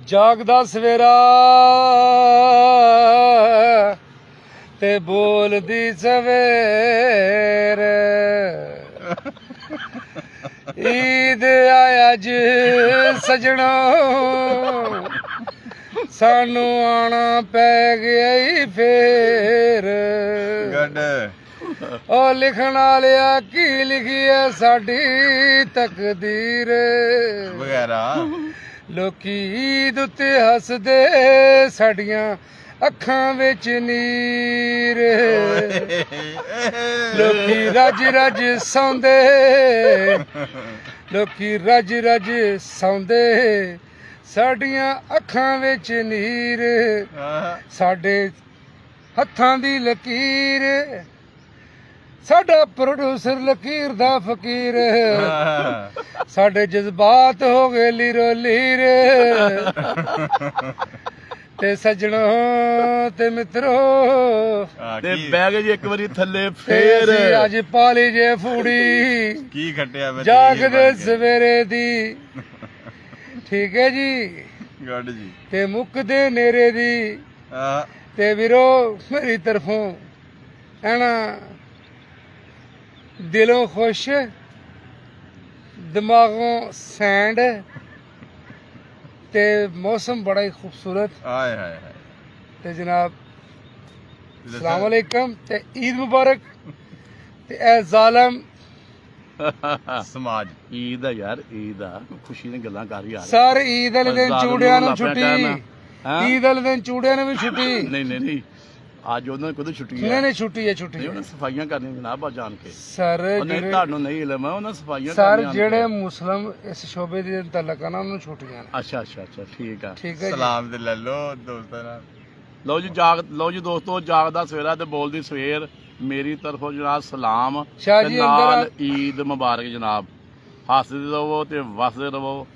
ਜਾਗਦਾ ਸਵੇਰਾ ਤੇ ਬੋਲਦੀ ਸਵੇਰ ਈਦ ਆਇਆ ਅੱਜ ਸਜਣਾ ਸਾਨੂੰ ਆਣਾ ਪੈ ਗਿਆ ਈ ਫੇਰ ਗੱਡ ਉਹ ਲਿਖਣ ਵਾਲਿਆ ਕੀ ਲਿਖੀਏ ਸਾਡੀ ਤਕਦੀਰ ਵਗੈਰਾ ਲੋਕੀ ਈਦ ਉੱਤੇ ਹੱਸਦੇ ਸਾਡੀਆਂ ਅੱਖਾਂ ਵਿੱਚ ਨੀਰ ਲੋਕੀ ਰੱਜ ਰੱਜ ਸੌਂਦੇ ਲੋਕੀ ਰੱਜ ਰੱਜ ਸੌਂਦੇ ਸਾਡੀਆਂ ਅੱਖਾਂ ਵਿੱਚ ਨੀਰ ਸਾਡੇ ਹੱਥਾਂ ਦੀ ਲਕੀਰ ਸਾਡਾ ਪ੍ਰੋਡਿਊਸਰ ਲਕੀਰ ਦਾ ਫਕੀਰ ਸਾਡੇ ਜਜ਼ਬਾਤ ਹੋ ਗਏ ਲੀਰੋ ਲੀਰ ਤੇ ਸੱਜਣੋ ਤੇ ਮਿੱਤਰੋ ਤੇ ਬਹਿ ਗਏ ਜੀ ਇੱਕ ਵਾਰੀ ਥੱਲੇ ਫੇਰ ਅੱਜ ਪਾਲੀ ਜੇ ਫੂੜੀ ਕੀ ਖੱਟਿਆ ਮੈਂ ਜਾਗਦੇ ਸਵੇਰੇ ਦੀ ਠੀਕ ਹੈ ਜੀ ਗੱਡ ਜੀ ਤੇ ਮੁੱਕਦੇ ਨੇਰੇ ਦੀ ਤੇ ਵੀਰੋ ਮੇਰੀ ਤਰਫੋਂ ਐਨਾ ਦਿਲੋਂ ਖੁਸ਼ ਦਿਮਾਗੋਂ ਸੈਂਡ ਤੇ ਮੌਸਮ ਬੜਾ ਹੀ ਖੂਬਸੂਰਤ ਆਏ ਹਾਏ ਹਾਏ ਤੇ ਜਨਾਬ अस्सलाम वालेकुम ਤੇ ਈਦ ਮੁਬਾਰਕ ਤੇ ਇਹ ਜ਼ਾਲਮ ਸਮਾਜ ਈਦ ਆ ਯਾਰ ਈਦ ਆ ਖੁਸ਼ੀ ਦੀਆਂ ਗੱਲਾਂ ਕਰ ਯਾਰ ਸਰ ਈਦ ਵਾਲੇ ਦਿਨ ਚੂੜਿਆਂ ਨੂੰ ਛੁੱਟੀ ਹੈਂ? ਈਦ ਵਾਲੇ ਦਿਨ ਚੂੜਿਆਂ ਨੂੰ ਵੀ ਛੁੱਟੀ ਨਹੀਂ ਨਹੀਂ ਨਹੀਂ ਅੱਜ ਉਹਨਾਂ ਨੂੰ ਕਦੋਂ ਛੁੱਟੀ ਨਹੀਂ ਹੈ ਨਹੀਂ ਛੁੱਟੀ ਹੈ ਛੁੱਟੀ ਨਹੀਂ ਹੈ ਉਹਨਾਂ ਸਫਾਈਆਂ ਕਰਨੀਆਂ ਜਨਾਬ ਆ ਜਾਣ ਕੇ ਸਰ ਨਹੀਂ ਤੁਹਾਨੂੰ ਨਹੀਂ ਇਲਮ ਹੈ ਉਹਨਾਂ ਸਫਾਈਆਂ ਸਰ ਕਰਨੀਆਂ ਜਿਹੜੇ ਮੁਸਲਮ ਇਸ ਸ਼ੋਬੇ ਦੇ ਤਲਕ ਆ ਨਾ ਉਹਨਾਂ ਨੂੰ ਛੁੱਟੀਆਂ ਨੇ ਅੱਛਾ ਅੱਛਾ ਅੱਛਾ ਠੀਕ ਆ ਠੀਕ ਹੈ ਜੀ ਸਲਾਮ ਤੇ ਲੈ ਲੋ ਦੋਸਤਾਂ ਨਾਲ ਲਓ ਜੀ ਦੋਸਤੋ ਜਾਗਦਾ ਸਵੇਰਾ ਤੇ ਬੋਲਦੀ ਸਵੇਰ ਮੇਰੀ ਤਰਫੋਂ ਜਨਾਬ ਸਲਾਮ ਸ਼ਾਹ ਤੇ ਜੀ ਨਾਲ ਅੰਦਰ ਈਦ ਮੁਬਾਰਕ ਜਨਾਬ ਹੱਸਦੇ ਰਹੋ ਤੇ ਵਸਦੇ ਰਹੋ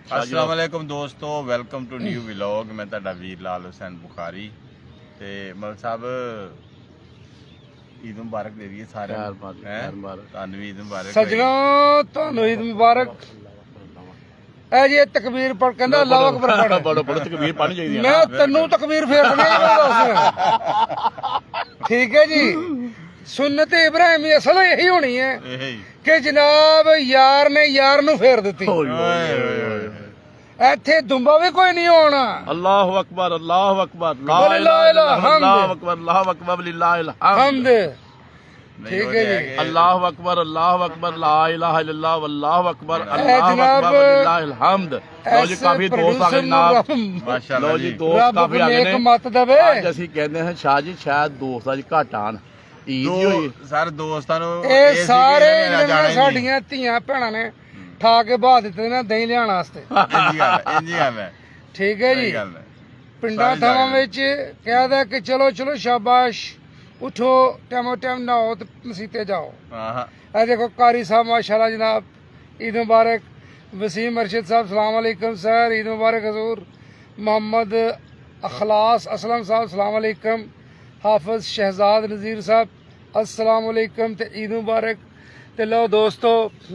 अस्सलाम वालेकुम दोस्तों वेलकम टू न्यू व्लॉग मैं ਤੁਹਾਡਾ ਵੀਰ ਲਾਲ ਹੁਸੈਨ ਬੁਖਾਰੀ ਤੇ ਮਲਕ ਸਾਹਿਬ ਈਦ ਮੁਬਾਰਕ ਦੇ ਦਈਏ ਸਾਰਿਆਂ ਖੈਰ ਨੂੰ ਬਾਤ ਹੈਂ? ਖੈਰ ਬਾਤ ਤੁਹਾਨੂੰ ਵੀ ਈਦ ਮੁਬਾਰਕ ਸੱਜਣੋ ਤੁਹਾਨੂੰ ਈਦ ਮੁਬਾਰਕ ਇਹ ਜੀ ਤਕਬੀਰ ਪੜ ਕਹਿੰਦਾ ਅੱਲਾਹੁ ਅਕਬਰ ਪੜ ਬੜੋ ਬੜੋ ਤਕਬੀਰ ਪੜ੍ਹਨੀ ਚਾਹੀਦੀ ਹੈ ਮੈਂ ਤੈਨੂੰ ਤਕਬੀਰ ਫੇਰਨੀ ਦੱਸ ਠੀਕ ਹੈ ਜੀ ਸੁਨਨਤ ਇਬਰਾਹਿਮੀ ਅਸਲ ਇਹੀ ਹੋਣੀ ਹੈ ਇਹ ਕਿ ਜਨਾਬ ਯਾਰ ਨੇ ਯਾਰ ਨੂੰ ਫੇਰ ਦਿੱਤੀ ਓਏ ਓਏ ਓਏ ਓਏ ਓਏ ਇੱਥੇ ਦੁੰਬਾ ਵੀ ਕੋਈ ਨਹੀਂ ਹੋਣਾ ਅੱਲਾਹੁ ਅਕਬਰ ਅੱਲਾਹੁ ਅਕਬਰ ਲਾ ਵਲਿਲਾਹਿ ਇਲਾਹਾ ਹਮਦ। ਅੱਲਾਹੁ ਅਕਬਰ ਅੱਲਾਹੁ ਅਕਬਰ ਵਲਿਲਾਹਿਲ ਹਮਦ ਹਮਦ ਨਹੀਂ, ਠੀਕ ਉਹ ਹੈ ਰਹਿ ਜੀ। ਗਏ। ਅੱਲਾਹੁ ਅਕਬਰ ਅੱਲਾਹੁ ਅਕਬਰ ਲਾ ਇਲਾਹਾ ਇਲੱਲਾਹ ਵੱਲਾਹੁ ਅਕਬਰ ਅੱਲਾਹੁ ਜਨਾਬ, ਅਕਬਰ ਵਲਿਲਾਹਿਲ ਹਮਦ ਲਓ ਜੀ ਕਾਫੀ ਦੋਸਤ ਆ ਗਏ ਜਨਾਬ ਮਾਸ਼ਾਅੱਲਾ ਲਓ ਜੀ ਜੀ ਦੋਸਤ ਰੱਬ ਕਾਫੀ ਆ ਗਏ ਨੇਕ ਨੇ ਮਤ ਦੇਵੇ ਅੱਜ ਅਸੀਂ ਕਹਿੰਦੇ ਹਾਂ ਸ਼ਾਹ ਜੀ ਸ਼ਾਇਦ ਦੋਸਤ ਅੱਜ ਘੱਟ ਆਣ ਈਦ ਹੀ ਹੋਈ ਸਰ ਦੋਸਤਾਂ ਨੂੰ ਇਹ ਸੀ ਸਾਰੇ ਕਿ ਮੇਰਾ ਜਾਣਾ ਜਿਹੜੀਆਂ ਹੀ ਨਹੀਂ। ਸਾਡੀਆਂ ਧੀਆਂ ਭੈਣਾਂ ਨੇ ਠਾ ਕੇ ਬਾਹ ਦਿੱਤੇ ਨੇ ਦਹੀਂ ਲਿਆਉਣ ਵਾਸਤੇ ਇੰਜੀ ਗੱਲ ਹੈ ਠੀਕ ਹੈ ਜੀ ਸਹੀ ਗੱਲ ਹੈ ਪਿੰਡਾਂ ਸਾਰੀ ਥਾਵਾਂ ਜਾਗਦੇ। ਵਿੱਚ ਕਹਿਦਾ ਕਿ ਚਲੋ ਚਲੋ ਸ਼ਾਬਾਸ਼ ਉਠੋ ਟਾਈਮੋ ਟਾਈਮ ਨਹਾਓ ਤੇ ਮਸੀਤੇ ਜਾਓ ਹਾਂ ਇਹ ਦੇਖੋ ਕਾਰੀ ਸਾਹਿਬ माशाल्लाह जनाब ईद मुबारक वसीम अरशद साहब सलाम अलैकुम सर ईद मुबारक हजूर मोहम्मद अखलास असलम साहब सलाम अलैकुम हाफिज शहजाद नज़ीर साहब अस्सलाम अलैकुम ते ईद मुबारक ਤੇ ਲਓ ਦੋਸਤੋ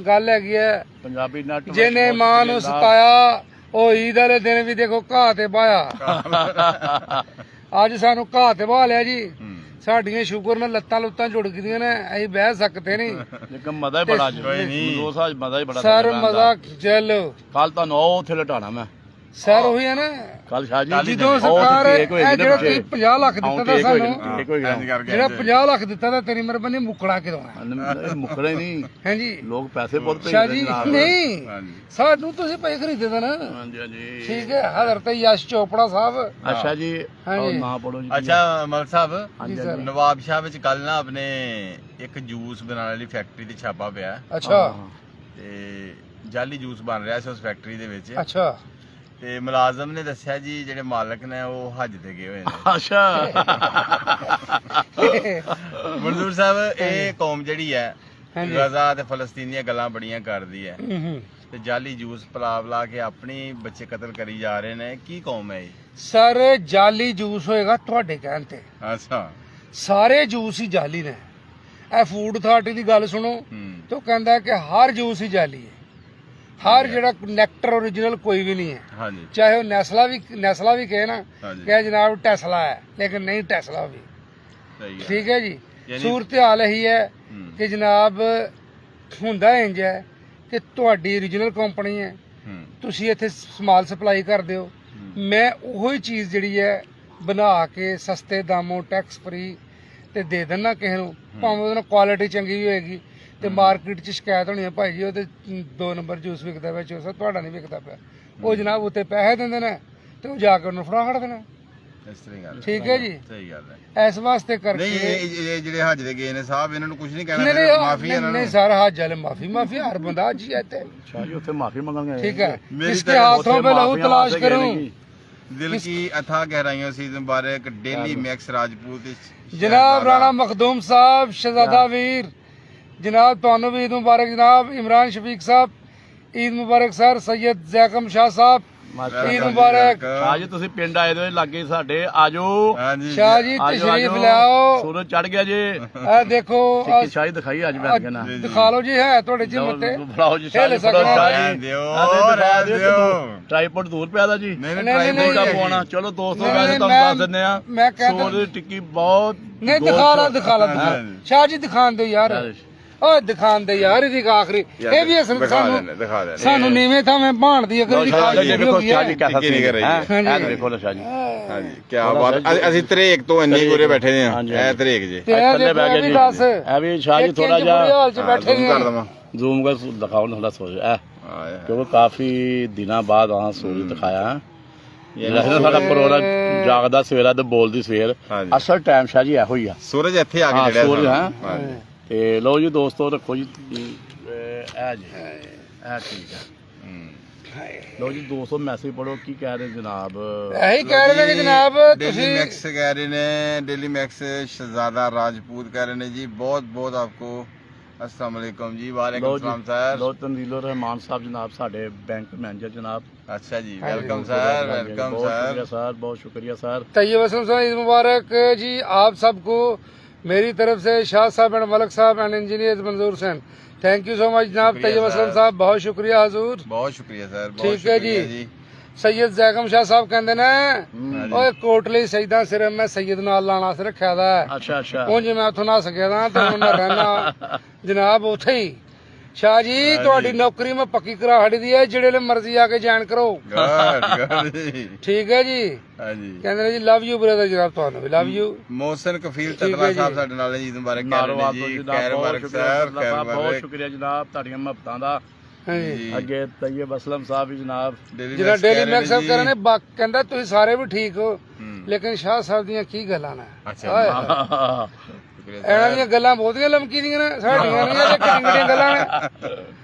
ਗੱਲ ਹੈਗੀ ਹੈ ਪੰਜਾਬੀ ਨੱਟ ਜਿਹਨੇ ਮਾਂ ਨੂੰ ਸਤਾਇਆ ਉਹ ਈਦ ਵਾਲੇ ਦਿਨ ਵੀ ਦੇਖੋ ਘਾਹ ਤੇ ਬਾਇਆ ਅੱਜ ਸਾਨੂੰ ਘਾਹ ਤੇ ਬਾਹ ਲਿਆ ਜੀ ਸਾਡੀਆਂ ਸ਼ੁਕਰ ਨਾਲ ਲੱਤਾਂ ਲੁੱਤਾਂ ਜੁੜ ਗਈਆਂ ਨੇ ਅਸੀਂ ਬਹਿ ਸਕਦੇ ਨਹੀਂ ਲੇਕਿਨ ਮਜ਼ਾ ਹੀ ਬੜਾ ਅੱਜ ਕੋਈ ਨਹੀਂ। ਦੋਸਤ ਅੱਜ ਮਜ਼ਾ ਹੀ ਬੜਾ ਸਰ ਮਜ਼ਾ ਜਲ ਕੱਲ ਤੁਹਾਨੂੰ ਉਹ ਉੱਥੇ ਲਟਾਣਾ ਮੈਂ ਸਰ ਉਹੀ ਹੈ ਨਾ ਕੱਲ ਸ਼ਾਹ ਜੀ ਜਦੋਂ ਸਰਕਾਰ ਇਹ ਜਿਹੜਾ ਤੁਸੀਂ 50 ਲੱਖ ਦਿੱਤਾ ਤਾਂ ਸਾਨੂੰ ਠੀਕ ਹੋ ਗਿਆ ਇੰਜ ਕਰਕੇ ਜਿਹੜਾ 50 ਲੱਖ ਦਿੱਤਾ ਤਾਂ ਤੇਰੀ ਮਿਹਰਬਾਨੀ ਮੁੱਕਣਾ ਕਿਦੋਂ ਹੈ ਮੁਕਰੇ ਨਹੀਂ ਹਾਂਜੀ ਲੋਕ ਪੈਸੇ ਬਹੁਤ ਸ਼ਾਹ ਭੇਜਦੇ ਜੀ ਜਨਾਬ ਨਹੀਂ ਹਾਂਜੀ ਸਾਨੂੰ ਤੁਸੀਂ ਪੈਸੇ ਖਰੀਦੇ ਦਾ ਨਾ ਹਾਂਜੀ ਹਾਂਜੀ ਠੀਕ ਹੈ ਹਜ਼ਰਤ ਯਸ਼ ਚੋਪੜਾ ਸਾਹਿਬ ਅੱਛਾ ਜੀ ਹਾਂਜੀ। ਉਹ ਨਾ ਪੜੋ ਜੀ ਅੱਛਾ ਮਲਕ ਸਾਹਿਬ ਜੀ ਸਰ ਨਵਾਬ ਸ਼ਾਹ ਵਿੱਚ ਕੱਲ ਨਾ ਆਪਣੇ ਇੱਕ ਜੂਸ ਬਣਾਉਣ ਵਾਲੀ ਫੈਕਟਰੀ ਤੇ ਛਾਪਾ ਪਿਆ ਅੱਛਾ ਤੇ ਜਾਲੀ ਜੂਸ ਬਣ ਰਿਹਾ ਸੀ ਉਸ ਫੈਕਟਰੀ ਦੇ ਵਿੱਚ ਅੱਛਾ ਤੇ ਮੁਲਾਜ਼ਮ ਨੇ ਦੱਸਿਆ ਜੀ ਜਿਹੜੇ ਮਾਲਕ ਨੇ ਉਹ ਹੱਜ ਤੇ ਗਏ ਹੋਏ ਨੇ ਅੱਛਾ ਮਨਜ਼ੂਰ ਸਾਹਿਬ ਇਹ ਕੌਮ ਜਿਹੜੀ ਹੈ ਹਾਂਜੀ। ਗਜ਼ਾ ਤੇ ਫਲਸਤੀਨ ਦੀਆਂ ਗੱਲਾਂ ਬੜੀਆਂ ਕਰਦੀ ਹੈ ਹੂੰ ਤੇ ਜਾਲੀ ਜੂਸ ਪਿਲਾ ਕੇ ਆਪਣੀ ਬੱਚੇ ਕਤਲ ਕਰੀ ਜਾ ਰਹੇ ਨੇ ਕੀ ਕੌਮ ਹੈ ਇਹ ਸਰ ਜਾਲੀ ਜੂਸ ਹੋਏਗਾ ਤੁਹਾਡੇ ਕਹਿਣ ਤੇ ਅੱਛਾ ਸਾਰੇ ਜੂਸ ਹੀ ਜਾਲੀ ਨੇ ਇਹ ਫੂਡ ਅਥਾਰਟੀ ਦੀ ਗੱਲ ਸੁਣੋ ਹੂੰ ਤੇ ਉਹ ਕਹਿੰਦਾ ਕਿ ਹਰ ਜੂਸ ਹੀ ਜਾਲੀ ਹੈ ਹਰ ਜਿਹੜਾ ਨੈਕਟਰ ਓਰੀਜਨਲ ਕੋਈ ਵੀ ਨਹੀਂ ਹੈ, ਹਾਂਜੀ ਚਾਹੇ ਉਹ ਨੈਸਲਾ ਵੀ ਕਹੇ ਨਾ ਹਾਂਜੀ ਕਿ ਜਨਾਬ ਟੈਸਲਾ ਹੈ, ਲੇਕਿਨ ਨਹੀਂ ਟੈਸਲਾ ਵੀ। ਸਹੀ ਹੈ ਠੀਕ ਹੈ ਜੀ। ਯਾਨੀ- ਸੂਰਤ ਹਾਲ ਇਹੀ ਹੈ ਹੂੰ, ਕਿ ਜਨਾਬ ਹੁੰਦਾ ਇੰਜ ਹੈ ਕਿ ਤੁਹਾਡੀ ਓਰੀਜਨਲ ਕੰਪਨੀ ਹੈ, ਹੂੰ, ਤੁਸੀਂ ਇੱਥੇ ਸਮਾਲ ਸਪਲਾਈ ਕਰਦੇ ਹੋ, ਮੈਂ ਉਹੀ ਚੀਜ਼ ਜਿਹੜੀ ਹੈ ਬਣਾ ਕੇ ਸਸਤੇ ਦਾਮੋਂ ਟੈਕਸ ਫਰੀ ਤੇ ਦੇ ਦਿੰਦਾ ਕਿਸੇ ਨੂੰ, ਭਾਵੇਂ ਉਹਦੇ ਨਾਲ ਕੁਆਲਿਟੀ ਚੰਗੀ ਵੀ ਹੋਏਗੀ ਤੇ ਮਾਰਕੀਟ 'ਚ ਸ਼ਿਕਾਇਤ ਹੋਣੀ ਹੈ ਭਾਈ ਜੀ ਉਹਦੇ 2 ਨੰਬਰ ਜੂਸ ਵਿਕਦਾ ਪਿਆ, ਚੂਸਾ ਤੁਹਾਡਾ ਨਹੀਂ ਵਿਕਦਾ ਪਿਆ, ਉਹ ਜਨਾਬ ਉੱਤੇ ਪੈਸੇ ਦਿੰਦੇ ਨੇ ਤੇ ਉਹ ਜਾ ਕੇ ਉਹਨੂੰ ਫੜਾ ਖੜ ਦੇਣਾ। ਇਸ ਤਰ੍ਹਾਂ ਹੀ ਗੱਲ ਹੈ। ਠੀਕ ਹੈ ਜੀ। ਸਹੀ ਗੱਲ ਹੈ। ਇਸ ਵਾਸਤੇ ਨਹੀਂ ਕਰਕੇ ਇਹ ਜਿਹੜੇ ਹਾਜਰੇ ਗਏ ਨੇ ਸਾਹਿਬ ਇਹਨਾਂ ਨੂੰ ਕੁਝ ਨਹੀਂ ਕਹਿਣਾ, ਨਹੀਂ ਫਿਰ ਮਾਫੀ ਨਹੀਂ ਇਹਨਾਂ ਨਹੀਂ ਨੂੰ। ਸਾਰਾ ਹੱਥ ਜਲ ਮਾਫੀ ਹਰ ਬੰਦਾ ਜੀ ਹੈ ਤੇ शाह जी उत्थे माफी मंगांगे। ठीक है, मेरी इसके तरफ हाथों पे लहू तलाश करूं। दिल की अथाह गहराइयों से मुबारक डेली मैक्स राजपूत जनाब राणा मखदूम साहब, शहजादा वीर जनाब ਤੁਹਾਨੂੰ ਵੀ ईद मुबारक जनाब, इमरान शफीक साहब ईद मुबारक सर, सैयद जैकम शाह साहब ईद मुबारक। शाह जी तुसी पिंड आए दे लागे साडे आजो। ਹਾਂਜੀ शाह जी तशरीफ लाओ। सूरज चढ़ गया जी। आ देखो टिक्की शाही दिखाई आज बैठ के ना। दिखा लो जी, है थोड़े जी मत्ते बुलाओ जी शाह जी, हिल सकना शाह रहन जी। दियो, आ दे दिखा रहन दियो दियो। कि ट्राइपॉड दूर पे ਆਦਾ जी। नहीं नहीं, नहीं नहीं, का नहीं, पवाना चलो दोस्तों नहीं, वैसे नहीं, तुम मैं- दस दिंदे आ मैं कहता- सूरज टिक्की बहुत नहीं दिखा ला शाह जी दिखान दो यार, ਓਏ ਦਿਖਾਣ ਦੇ ਯਾਰ ਇਹਦੀ ਆਖਰੀ ਇਹ ਵੀ ਅਸਲ ਸਾਨੂੰ ਸਾਨੂੰ ਨੀਵੇਂ ਥਾਂ ਮੈਂ ਭਾਣ ਦੀ ਅਗਰ ਦੀ शाह जी देखो शाह जी कैसा टिक्की नहीं कर रही है। है ऐ देखो ना शाह जी। ਹਾਂਜੀ ਕੀ ਬਾਤ। ਅਸੀਂ ਤਰੇਕ ਤੋਂ ਇੰਨੇ ਪੂਰੇ ਬੈਠੇ ਨੇ ਹਾਂਜੀ, ਇਹ ਤਰੇਕ ਜੀ ਤੇ ਇਹ थल्ले ਦੇਖੋ बैठ ਇਹ गया ਵੀ जी। ਦੱਸ ए भी शाह जी ਇੱਕ थोड़ा ਇੰਚ जा ਬੁਰੇ ਹਾਲ ਚ ਬੈਠੇ ਜ਼ੂਮ ਕਰ ਨੇ। ਦਵਾਂ। ਜ਼ੂਮ ਕਰ ਦਿਖਾਓ ਨਾ ਥੋੜਾ ਸੋਚ ਐ ਆਏ ਕਿਉਂਕਿ ਕਾਫੀ ਦਿਨਾਂ ਬਾਅਦ ਆ ਸੂਰਜ ਦਿਖਾਇਆ। ਇਹ ਲੱਗਦਾ ਸਾਡਾ ਪ੍ਰੋਗਰਾਮ ਜਾਗਦਾ ਸਵੇਰਾ ਤੇ ਬੋਲਦੀ ਸਵੇਰ। ਹਾਂਜੀ। ਅਸਲ ਟਾਈਮ ਸ਼ਾਹ ਜੀ ਇਹੋ ਹੀ ਆ। ਸੂਰਜ ਇੱਥੇ ਆ ਹਾਂ, ਕੇ ਚੜਿਆ ਸੂਰਜ, ਸਾਨੂੰ। ਹਾਂ। ਹਾਂਜੀ ਤੇ ਲਓ ਜੀ ਦੋਸਤੋ ਰੱਖੋ ਜੀ ਇਹ ਜੀ ਇਹ ਠੀਕ ਹੈ। ਲਓ ਜੀ ਦੋਸਤੋ ਮੈਸੇਜ ਪੜੋ ਕੀ ਕਹਿ ਰਹੇ ਜਨਾਬ। ਇਹੀ ਕਹਿ ਰਹੇ ਨੇ ਕਿ ਜਨਾਬ डेली ਤੁਸੀਂ मैक्स कह रहे ने, डेली मैक्स शहजादा राजपूत कह रहे ने जी, बहुत बहुत आपको अस्सलाम वालेकुम जी। वालेकुम ਲਓ सलाम ਜੀ सर। ਲਓ ਤਨਜ਼ੀਲੁਰ ਰਹਿਮਾਨ ਸਾਹਿਬ ਜਨਾਬ ਸਾਡੇ ਬੈਂਕ ਮੈਨੇਜਰ ਜਨਾਬ। अच्छा जी, वेलकम सर, वेलकम ਬਹੁਤ सर। ਸ਼ੁਕਰੀਆ ਸਰ, ਬਹੁਤ ਸ਼ੁਕਰੀਆ ਸਰ। तैयब असलम साहब ईद मुबारक जी आप सबको मेरी तरफ से। शाह साहब एंड मलक साहब एंड इंजीनियर मंजूर Hussain, thank you so much जनाब। शुक्रिया तैयब सर। असलम साहब बहुत शुक्रिया हजूर। बहुत शुक्रिया सर, बहुत ठीक है शुक्रिया जी। सैयद जैकम शाह साहब कहते ने जी। ओए कोटली सईदा सिर्फ मैं सैयद नाल लाना सिर रखा दा ਅੱਛਾ ਅੱਛਾ उंज मैं उथों ना सकिया दा ते हुण मैं रहना जनाब उथे ही। शाह जी ਤੁਹਾਡੀ ਨੌਕਰੀ ਮੈਂ ਪੱਕੀ ਕਰਾ ਛੱਡੀ ਦੀ ਹੈ, ਜਿਹੜੇ ਮਰਜ਼ੀ ਆ ਕੇ ਜੁਆਇਨ ਕਰੋ। गुड गुड जी। ਠੀਕ ਹੈ ਜੀ। हाँ जी। ਕਹਿੰਦੇ ਨੇ ਜੀ ਲਵ ਯੂ ਬ੍ਰਦਰ ਜਨਾਬ, ਤੁਹਾਨੂੰ ਵੀ ਲਵ ਯੂ। मोहसिन कफील ठीक है ततला जी। साहब ਸਾਡੇ ਨਾਲ ਜੀ, ਮੁਬਾਰਕ ਕਹਿ ਰਹੇ ਨਾਰੋਵਾਲ ਨੇ ਤੋਂ ਜੀ। ਜਨਾਬ ਖੈਰ ਬਹੁਤ ਮੁਬਾਰਕ ਸ਼ੁਕਰੀਆ ਸਰ, ਤਤਲਾ ਖੈਰ ਸਾਹਿਬ, ਬਹੁਤ ਮੁਬਾਰਕ ਸ਼ੁਕਰੀਆ ਜਨਾਬ ਤੁਹਾਡੀਆਂ ਮੁਹੱਬਤਾਂ ਦਾ। ਹਾਂਜੀ ਜੀ। ਅੱਗੇ ਤੈਯਬ ਅਸਲਮ ਸਾਹਿਬ ਵੀ ਜਨਾਬ। ਜਿਹੜਾ ਡੇਲੀ ਮੈਕਸ ਅਪ ਕਰਨੇ ਕਹਿੰਦਾ ਤੁਸੀਂ ਸਾਰੇ ਵੀ ਠੀਕ ਹੋ, ਹੂੰ। ਲੇਕਿਨ ਸ਼ਾਹ ਸਾਹਿਬ ਦੀਆਂ ਕੀ ਗੱਲਾਂ ਨੇ। ਅੱਛਾ ਓਏ, ਸ਼ੁਕਰੀਆ ਇਹਨਾਂ ਸਰ। ਦੀਆਂ ਗੱਲਾਂ ਬਹੁਤੀਆਂ ਲਮਕੀ ਦੀਆਂ ਨੇ, ਸਾਡੀਆਂ ਨਹੀਂ ਇਹ ਕਿੰਨੀਆਂ ਗੱਲਾਂ ਨੇ।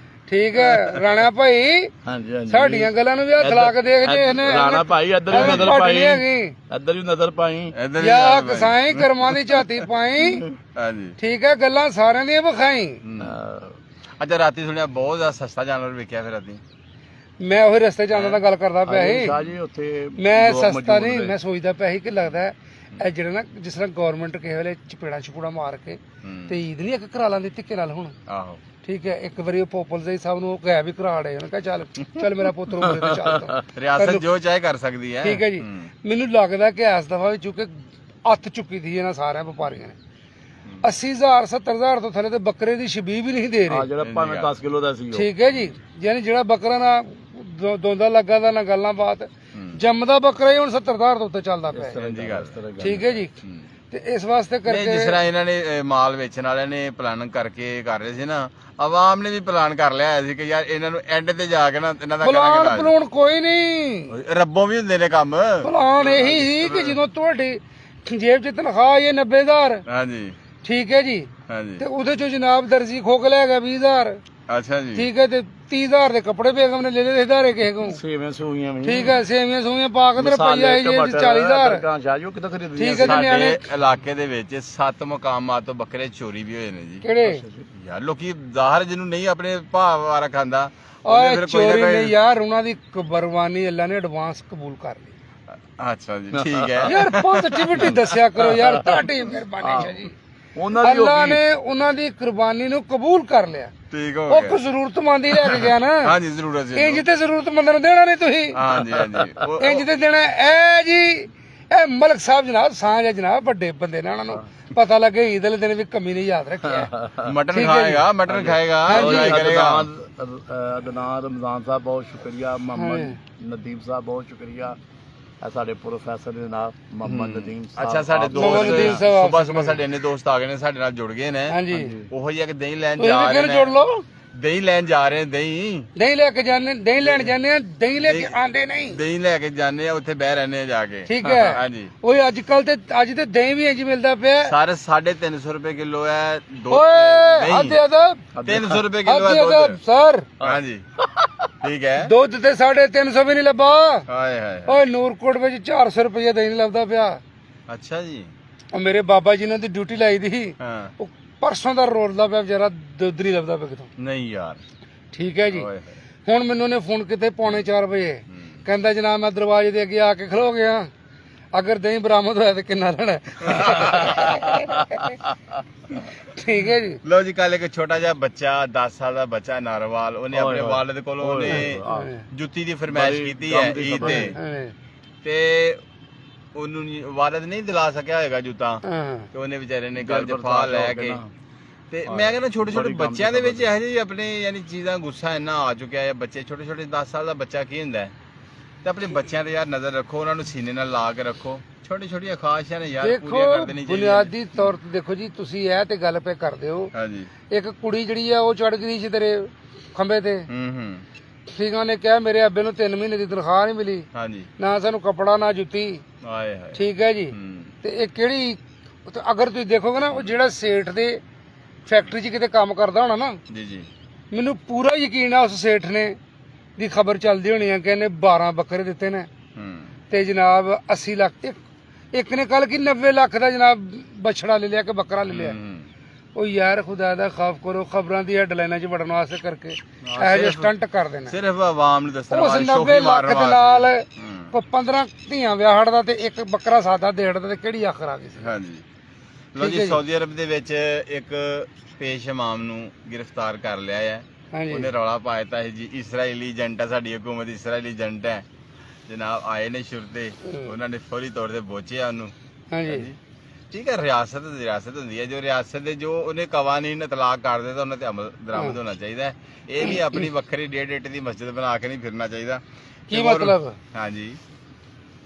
ਠੀਕ ਹੈ ਰਾਣਾ ਭਾਈ, ਹਾਂਜੀ ਹਾਂਜੀ ਸਾਡੀਆਂ ਗੱਲਾਂ ਨੂੰ ਵੀ ਹੱਥ ਲਾ ਕੇ ਦੇਖ ਜੇ ਇਹਨੇ। ਰਾਣਾ ਭਾਈ ਇੱਧਰ ਵੀ ਨਜ਼ਰ ਘੱਟ ਪਾਈ, ਨਹੀਂ ਹੈਗੀ। ਇੱਧਰ ਵੀ ਨਜ਼ਰ ਪਾਈ। ਇੱਧਰ ਹੀ ਯਾ ਜਾਣਾ ਭਾਈ। ਕਸਾਈ ਕਰਮਾਂ ਦੀ ਝਾਤੀ ਪਾਈ। ਹਾਂ ਜੀ। ਠੀਕ ਹੈ ਗੱਲਾਂ ਸਾਰਿਆਂ ਦੀਆਂ ਵਿਖਾਈ। ਅੱਛਾ ਰਾਤੀ ਸੁਣਿਆ ਬਹੁਤ ਜ਼ਿਆਦਾ ਸਸਤਾ ਜਾਨਵਰ ਵੇਖਿਆ ਫਿਰ ਰਾਤੀ। ਮੈਂ ਉਹੀ ਰਸਤੇ ਜਾਂਦਾ ਤਾਂ ਗੱਲ ਕਰਦਾ ਪਿਆ ਸੀ। ਸ਼ਾਹ ਜੀ ਉੱਥੇ ਮੈਂ ਲੋਕ ਸਸਤਾ ਮੌਜੂਦ ਨਹੀਂ, ਨੇ। ਮੈਂ ਸੋਚਦਾ ਪਿਆ ਸੀ ਕਿ ਲੱਗਦਾ ਹੈ ਇਹ ਜਿਹੜਾ ਨਾ ਜਿਸ ਤਰ੍ਹਾਂ ਗਵਰਨਮੈਂਟ ਕਿਸੇ ਵੇਲੇ ਚਪੇੜਾ ਚਪੂੜਾ ਮਾਰ ਕੇ ਤੇ ਈਦ ਨਹੀਂ ਇੱਕ ਕਰਾ ਲਾਂਦੀ ਧਿੱਕੇ ਨਾਲ ਹੁਣ। ਆਹੋ ਠੀਕ ਹੈ ਇੱਕ ਵਾਰੀ ਉਹ ਪੋਪਲ ਦੇ ਸਾਹਿਬ ਨੂੰ ਉਹ ਕਹਿ ਵੀ ਕਰਾ ੜੇ ਉਹਨੇ ਕਿਹਾ ਚੱਲ ਮੇਰਾ ਪੁੱਤਰ ਉਮਰੇ ਤੇ ਚੱਲ ਤੂੰ। ਰਿਆਸਤ ਜੋ ਚਾਹੇ ਕਰ ਸਕਦੀ ਹੈ। ਠੀਕ ਹੈ ਜੀ। ਮੈਨੂੰ ਲੱਗਦਾ ਕਿ ਇਸ ਦਫਾ ਵੀ ਚੁੱਕੇ ਅੱਤ ਚੁੱਕੀ ਦੀ ਇਹਨਾਂ ਸਾਰਿਆਂ ਵਪਾਰੀਆਂ ਨੇ। 80,000 70,000 ਤੋਂ ਥੱਲੇ ਤੇ ਬੱਕਰੇ ਦੀ ਛਬੀ ਵੀ ਨਹੀਂ ਦੇ ਆ ਰਹੇ। ਜਿਹੜਾ ਭਾਵੇਂ 10 ਕਿਲੋ ਦਾ ਸੀ ਉਹ। ਠੀਕ ਹੈ ਜੀ। ਯਾਨੀ ਜਿਹੜਾ ਬੱਕਰਾ ਨਾ ਦੋਂਦਾ ਲੱਗਾ ਦਾ ਨਾ ਗੱਲਾਂ ਬਾਤ, ਜੰਮਦਾ ਬੱਕਰਾ ਹੀ ਹੁਣ 70,000 ਤੋਂ ਉੱਤੇ ਚੱਲਦਾ ਪਿਆ ਹੈ। ਜੀ ਗੱਲ। ਠੀਕ ਹੈ ਜੀ। ਤੇ ਇਸ ਵਾਸਤੇ ਨਹੀਂ, ਜਿਸ ਕਰਕੇ ਤਰ੍ਹਾਂ ਇਹਨਾਂ ਨੇ ਮਾਲ ਵੇਚਣ ਵਾਲਿਆਂ ਨੇ ਪਲਾਨ ਕਰਕੇ ਕਰ ਰਹੇ ਸੀ ਨਾ, ਆਵਾਮ ਨੇ ਵੀ ਪਲਾਨ ਕਰ ਲਿਆ ਹੋਇਆ ਸੀ ਕਿ ਯਾਰ ਇਹਨਾਂ ਨੂੰ ਐਂਡ ਤੇ ਜਾ ਕੇ ਨਾ ਇਹਨਾਂ ਦਾ ਪਲਾਨ ਕਰਾਂਗੇ ਪਲੂਣ ਕੋਈ ਨਹੀਂ। ਰੱਬੋਂ ਵੀ ਹੁੰਦੇ ਨੇ ਕੰਮ। ਪਲਾਨ ਇਹੀ ਸੀ ਕਿ ਜਦੋਂ ਤੁਹਾਡੀ ਜੇਬ 'ਚ ਤਨਖਾਹ ਆਈ ਹੈ 90,000, ਹਾਂਜੀ ਠੀਕ ਹੈ ਜੀ, ਹਾਂਜੀ। ਤੇ ਉਹਦੇ 'ਚੋਂ ਜਨਾਬ ਦਰਜੀ ਖੋਕ ਲੈ ਗਿਆ 20,000, ਅੱਛਾ ਜੀ। ਠੀਕ ਹੈ, ਤੇ 30,000 ਦੇ ਕੱਪੜੇ ਬੇਗਮ ਨੇ ਲੈ ਲਏ ਹਜ਼ਾਰੇ ਕਿਸੇ ਕੋਲ। ਸੇਵੀਆਂ ਸੂਈਆਂ ਵੀ ਠੀਕ ਹੈ ਸੇਵੀਆਂ ਸੂਈਆਂ ਪਾ ਕੇ ਤੇ ਰੁਪਈਆ ਇਹ ਜੇ 40,000। ਸ਼ਾਹ ਜੀ ਉਹ ਕਿੱਥੋਂ ਖਰੀਦਦੀਆਂ ਠੀਕ ਹੈ ਤੇ ਸਾਡੇ ਨਿਆਣੇ ਇਲਾਕੇ ਦੇ ਵਿੱਚ 7 ਮੁਕਾਮਾਂ ਤੋਂ ਬੱਕਰੇ ਚੋਰੀ ਵੀ ਹੋਏ ਨੇ ਜੀ। ਕਿਹੜੇ? ਯਾਰ ਲੋਕੀ ਜ਼ਾਹਰ ਜਿਹਨੂੰ ਨਹੀਂ ਆਪਣੇ ਭਾਅ ਵਾਰਾ ਖਾਂਦਾ ਉਹਨੇ ਓਏ ਫਿਰ ਕੋਈ ਨਾ ਚੋਰੀ ਨਹੀਂ ਕੋਈ। ਯਾਰ, ਉਹਨਾਂ ਦੀ ਕੁਰਬਾਨੀ ਅੱਲਾ ਨੇ ਐਡਵਾਂਸ ਕਬੂਲ ਕਰ ਲਈ। ਅੱਛਾ ਜੀ ਠੀਕ ਹੈ। ਯਾਰ ਪੋਜ਼ਿਟਿਵਿਟੀ ਦੱਸਿਆ ਕਰੋ ਯਾਰ, ਤੁਹਾਡੀ ਮਿਹਰਬਾਨੀ ਹੈ ਜੀ। ਉਹਨਾਂ ਦੀ ਹੋ ਅੱਲਾ ਗਈ। ਨੇ ਉਹਨਾਂ ਦੀ ਕੁਰਬਾਨੀ ਨੂੰ ਕਬੂਲ ਕਰ ਲਿਆ। ਠੀਕ ਹੋ ਉਹ ਗਿਆ। ਕੋ ਜ਼ਰੂਰਤਮੰਦ ਹੀ ਲੈ ਕੇ ਗਿਆ ਨਾ। ਹਾਂਜੀ ਜ਼ਰੂਰਤ ਜੀ। ਇੰਜ ਤੇ ਜ਼ਰੂਰਤਮੰਦਾਂ ਨੂੰ ਦੇਣਾ ਨਹੀਂ ਤੁਸੀਂ। ਹਾਂਜੀ ਹਾਂਜੀ ਇੰਜ ਤੇ ਦੇਣਾ। ਇਹ ਜੀ ਇਹ ਮਲਕ ਸਾਹਿਬ ਜਨਾਬ ਸਾਂਝ ਹੈ ਜਨਾਬ, ਵੱਡੇ ਬੰਦੇ ਨੇ, ਉਹਨਾਂ ਨੂੰ ਪਤਾ ਲੱਗੇ ਈਦ ਵਾਲੇ ਦਿਨ ਵੀ ਕਮੀ ਨਹੀਂ ਯਾਦ ਰੱਖਿਆ। ਮਟਨ ਠੀਕ ਹੈ ਖਾਏਗਾ, ਮਟਨ ਖਾਏਗਾ, ਹਾਂਜੀ। enjoy ਕਰੇਗਾ। ਅਦਨਾਨ ਰਮਜ਼ਾਨ ਸਾਹਿਬ ਬਹੁਤ ਸ਼ੁਕਰੀਆ, ਮੁਹੰਮਦ ਨਦੀਮ ਸਾਹਿਬ ਬਹੁਤ ਸ਼ੁਕਰੀਆ, ਇਹ ਸਾਡੇ ਪ੍ਰੋਫੈਸਰ ਦੇ ਨਾਲ ਮੁਹੰਮਦ ਨਦੀਮ ਸਾਹਿਬ। ਅੱਛਾ ਸਾਡੇ ਮੁਹੰਮਦ ਨਦੀਮ ਦੋਸਤ ਸਾਹਿਬ ਸਵੇਰ ਸਾਡੇ ਇੰਨੇ ਦੋਸਤ ਆ ਗਏ ਨੇ, ਸਾਡੇ ਨਾਲ ਜੁੜ ਗਏ ਨੇ। ਹਾਂਜੀ ਉਹੋ ਜਿਹਾ ਕਿ ਦਹੀਂ ਲੈਣ ਤੁਸੀਂ ਜਾ ਵੀ ਰਹੇ ਕਿਹਨੂੰ ਜੋੜ ਨੇ, ਲਓ। ਦਹੀਂ ਲੈਣ ਜਾ ਰਹੇ ਨੇ। ਦਹੀਂ ਦਹੀਂ ਲੈ ਕੇ ਜਾਂਦੇ, ਦਹੀਂ ਲੈਣ ਜਾਂਦੇ ਆ, ਦਹੀਂ ਲੈ ਕੇ ਆਂਦੇ ਨਹੀਂ। ਦਹੀਂ ਲੈ ਕੇ ਜਾਂਦੇ ਆ, ਉੱਥੇ ਬਹਿ ਰਹਿੰਦੇ ਆ ਜਾ ਕੇ। ਠੀਕ ਹੈ। ਹਾਂਜੀ ਓਏ ਅੱਜ ਕੱਲ ਤੇ ਅੱਜ ਤੇ ਦਹੀਂ ਵੀ ਇੰਜ ਮਿਲਦਾ ਪਿਆ। ਸਾਰੇ 350 ਰੁਪਏ ਕਿਲੋ ਹੈ ਓਏ ਹੱਦ ਅਦਬ 300 ਰੁਪਏ ਕਿਲੋ ਹੱਦ ਹੈ ਅਦਬ ਦੁੱਧ। ਸਰ। ਹਾਂਜੀ ਠੀਕ ਹੈ। ਦੁੱਧ ਤੇ 350 ਵੀ ਨਹੀਂ ਲੱਭਾ। ਹਾਏ ਹਾਏ ਓਏ ਨੂਰਕੋਟ ਵਿੱਚ 400 ਰੁਪਏ ਦਹੀਂ ਨਹੀਂ ਲੱਭਦਾ ਪਿਆ। ਅੱਛਾ ਜੀ। ਉਹ ਮੇਰੇ ਬਾਬਾ ਜੀ ਨੇ ਦੀ ਡਿਊਟੀ ਲਾਈ ਦੀ, ਹਾਂ ਉਹ ਪਰਸੋਂ ਦਾ ਰੋਲਦਾ ਪਿਆ ਵਿਚਾਰਾ, ਦੁੱਧ ਨਹੀਂ ਲੱਭਦਾ ਪਿਆ ਕਿਤੋਂ। ਨਹੀਂ ਯਾਰ। ਠੀਕ ਹੈ ਜੀ। ਓਏ ਹੁਣ ਮੈਨੂੰ ਨੇ ਫੋਨ ਕੀਤੇ 3:45 ਵਜੇ, ਕਹਿੰਦਾ ਜਨਾਬ ਮੈਂ ਦਰਵਾਜ਼ੇ ਦੇ ਅੱਗੇ ਆ ਕੇ ਖਲੋ ਗਿਆ, ਅਗਰ ਦਹੀਂ ਬਰਾਮਦ ਹੋਇਆ ਤੇ ਕਿੰਨਾ ਲੈਣਾ। ਠੀਕ ਹੈ ਜੀ। ਲੋ ਜੀ, ਕੱਲ ਇੱਕ ਛੋਟਾ ਜਿਹਾ ਬੱਚਾ 10 ਸਾਲ ਦਾ ਬੱਚਾ ਨਾਰਵਾਲ, ਉਹਨੇ ਆਪਣੇ ਵਾਲਿਦ ਕੋਲੋਂ ਉਹਨੇ ਜੁੱਤੀ ਦੀ ਫਰਮਾਇਸ਼ ਕੀਤੀ ਹੈ ਈਦ ਤੇ, ਤੇ ਉਹਨੂੰ ਵਾਲਿਦ ਨਹੀਂ ਦਿਲਾ ਸਕਿਆ ਹੋਏਗਾ ਜੁੱਤਾ, ਤੇ ਉਹਨੇ ਵਿਚਾਰੇ ਨੇ ਗੱਲ ਜਫਾ ਲੈ ਕੇ। ਤੇ ਮੈਂ ਕਹਿੰਦਾ ਛੋਟੇ ਛੋਟੇ ਬੱਚਿਆਂ ਦੇ ਵਿੱਚ ਇਹੋ ਜਿਹੀ ਆਪਣੇ ਯਾਨੀ ਚੀਜ਼ਾਂ ਗੁੱਸਾ ਇੰਨਾ ਆ ਚੁੱਕਿਆ ਹੈ। ਬੱਚੇ ਛੋਟੇ ਛੋਟੇ 10 ਸਾਲ ਦਾ ਬੱਚਾ ਕੀ ਹੁੰਦਾ ਹੈ, ਤੇ ਆਪਣੇ ਬੱਚਿਆਂ ਤੇ ਯਾਰ ਨਜ਼ਰ ਰੱਖੋ, ਉਹਨਾਂ ਨੂੰ ਸੀਨੇ ਨਾਲ ਲਾ ਕੇ ਰੱਖੋ। ਛੋਟੀ ਛੋਟੀਆਂ ਖਾਹਿਸ਼ਾਂ ਨੇ ਯਾਰ ਪੂਰੀਆਂ ਕਰ ਦੇਣੀ ਦੇਖੋ ਚਾਹੀਦੀਆਂ। ਬੁਨਿਆਦੀ ਤੌਰ ਤੇ ਦੇਖੋ ਜੀ, ਤੁਸੀਂ ਇਹ ਤੇ ਗੱਲ ਪੇ ਕਰਦੇ ਹੋ। ਹਾਂਜੀ। ਇੱਕ ਕੁੜੀ ਜਿਹੜੀ ਆ ਉਹ ਚੜ ਗਈ ਸੀ ਤੇਰੇ ਖੰਬੇ ਤੇ। ਹੂੰ ਠੀਕ ਆ, ਉਹਨੇ ਕਿਹਾ ਮੇਰੇ ਅੱਬੇ ਨੂੰ 3 ਮਹੀਨੇ ਦੀ ਤਨਖਾਹ ਨਹੀਂ ਮਿਲੀ, ਹਾਂਜੀ। ਨਾ ਸਾਨੂੰ ਕੱਪੜਾ ਨਾ ਜੁੱਤੀ। ਹਾਏ ਹਾਏ। ਠੀਕ ਹੈ ਜੀ। ਤੇ ਇਹ ਕਿਹੜੀ, ਅਗਰ ਤੁਸੀਂ ਦੇਖੋਗੇ ਨਾ, ਉਹ ਜਿਹੜਾ ਸੇਠ ਦੇ ਫੈਕਟਰੀ 'ਚ ਕਿਤੇ ਕੰਮ ਕਰਦਾ ਹੋਣਾ ਨਾ, ਜੀ ਜੀ। ਮੈਨੂੰ ਪੂਰਾ ਯਕੀਨ ਆ ਉਸ ਸੇਠ ਨੇ ਦੀ ਖਬਰ ਚੱਲਦੀ ਹੋਣੀ ਆ ਕਿ ਇਹਨੇ 12 ਬੱਕਰੇ ਦਿੱਤੇ ਨੇ, ਤੇ ਜਨਾਬ 80 ਲੱਖ, ਇੱਕ ਨੇ ਕੱਲ ਕੀ 90 ਲੱਖ ਦਾ ਜਨਾਬ ਬਛੜਾ ਲੈ ਲਿਆ ਕਿ ਬੱਕਰਾ ਲੈ ਲਿਆ। ਉਹ ਯਾਰ ਖੁਦਾ ਦਾ ਖੌਫ ਕਰੋ, ਖਬਰਾਂ ਦੀ ਹੈਡਲਾਈਨਾਂ 'ਚ ਵੜਨ ਵਾਸਤੇ ਕਰਕੇ ਇਹੋ ਜਿਹੇ ਸਟੰਟ ਕਰ ਦੇਣਾ। ਸਿਰਫ ਆਵਾਮ ਨੂੰ ਦੱਸਣ ਉਸ ਵਾਸਤੇ, 90 ਸ਼ੋਖੀ ਲੱਖ ਮਾਰਨ ਦੇ ਨਾਲ ਵਾਸਤੇ। 15 ਧੀਆਂ ਵਿਆਹ ਹੜਦਾ ਤੇ ਇੱਕ ਬੱਕਰਾ ਸਾਦਾ ਦੇੜਦਾ, ਤੇ ਕਿਹੜੀ ਆਖਰ ਆ ਗਈ ਸੀ। ਹਾਂਜੀ। ਲੋ ਜੀ, ਸਾਊਦੀ ਅਰਬ ਦੇ ਵਿੱਚ ਇੱਕ ਪੇਸ਼ ਇਮਾਮ ਨੂੰ ਗ੍ਰਿਫਤਾਰ ਕਰ ਲਿਆ ਹੈ। ਉਹਨੇ ਰੌਲਾ ਪਾਇਆ ਤਾਂ ਜੀ ਇਸਰਾਈਲੀ ਏਜੰਟ ਹੈ, ਸਾਡੀ ਹਕੂਮਤ ਇਸਰਾਈਲੀ ਏਜੰਟ ਹੈ ਜਨਾਬ। ਆਏ ਨੇ ਸ਼ੁਰਤੇ, ਉਹਨਾਂ ਨੇ ਫੌਰੀ ਤੌਰ ਤੇ ਪਹੁੰਚਿਆ ਉਹਨੂੰ। ਹਾਂਜੀ ਠੀਕ ਹੈ। ਰਿਆਸਤ ਹੁੰਦੀ ਹੈ, ਜੋ ਰਿਆਸਤ ਦੇ ਜੋ ਉਹਨੇ ਕਵਾਨੀਨ ਇਤਲਾਕ ਕਰਦੇ ਤਾਂ ਉਹਨਾਂ ਤੇ ਅਮਲ ਦਰਾਮਦ ਹੋਣਾ ਚਾਹੀਦਾ ਹੈ। ਇਹ ਨਹੀਂ ਆਪਣੀ ਵੱਖਰੀ 1.5 ਇੱਟ ਦੀ ਮਸਜਿਦ ਬਣਾ ਕੇ ਨਹੀਂ ਫਿਰਨਾ ਚਾਹੀਦਾ। ਕੀ ਮਤਲਬ? ਹਾਂਜੀ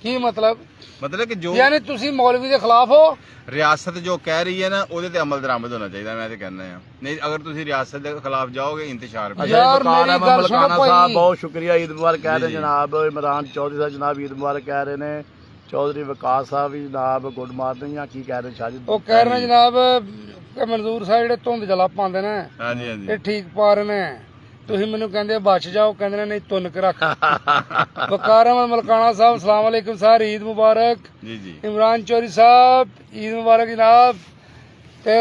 ਕੀ ਮਤਲਬ ਕਿ ਜੋ ਯਾਨੀ ਤੁਸੀਂ ਮੌਲਵੀ ਦੇ ਖਿਲਾਫ ਹੋ? ਰਿਆਸਤ ਜੋ ਕਹਿ ਰਹੀ ਹੈ ਨਾ, ਉਹਦੇ ਤੇ ਅਮਲ ਦਰਾਮਦ ਹੋਣਾ ਚਾਹੀਦਾ। ਮੈਂ ਤੇ ਕਹਿੰਦਾ ਆ, ਨਹੀਂ ਅਗਰ ਤੁਸੀਂ ਰਿਆਸਤ ਦੇ ਖਿਲਾਫ ਜਾਓਗੇ ਇੰਤਸ਼ਾਰ ਯਾਰ ਮੇਰੀ ਗੱਲ ਸੁਣੋ ਭਾਈ। ਸਾਹਿਬ ਬਹੁਤ ਸ਼ੁਕਰੀਆ, ਈਦ ਮੁਬਾਰਕ ਕਹਿ ਰਹੇ ਜਨਾਬ। ਇਮਰਾਨ ਚੌਧਰੀ ਸਾਹਿਬ ਜਨਾਬ ਈਦ ਮੁਬਾਰਕ ਕਹਿ ਰਹੇ ਨੇ। ਚੌਧਰੀ ਵਿਕਾਸ ਸਾਹਿਬ ਵੀ ਜਨਾਬ ਗੁੱਡ ਮਾਰਨਿੰਗ ਆ। ਕੀ ਕਹਿ ਰਹੇ ਸ਼ਾਹਿਦ? ਉਹ ਕਹਿ ਰਹੇ ਜਨਾਬ ਕਿ ਮਨਜ਼ੂਰ ਸਾਹਿਬ ਜਿਹੜੇ ਧੁੰਦ ਜਲਾ ਪਾਉਂਦੇ ਨੇ, ਹਾਂਜੀ ਹਾਂਜੀ, ਇਹ ਠੀਕ ਪਾ ਰਹੇ ਨੇ। ਤੁਸੀਂ ਮੈਨੂੰ ਕਹਿੰਦੇ ਬਚ ਜਾਓ, ਕਹਿੰਦੇ ਨੇ ਨਹੀਂ ਤੁੰਨ ਕੇ ਰੱਖ। ਵਕਾਰ ਅਹਿਮਦ ਮਲਕਾਣਾ ਸਾਹਿਬ ਸਲਾਮ ਅਲੈਕੁਮ ਸਰ, ਈਦ ਮੁਬਾਰਕ ਜੀ ਜੀ। ਇਮਰਾਨ ਚੌਧਰੀ ਸਾਹਿਬ ਈਦ ਮੁਬਾਰਕ ਜਨਾਬ। ਤੇ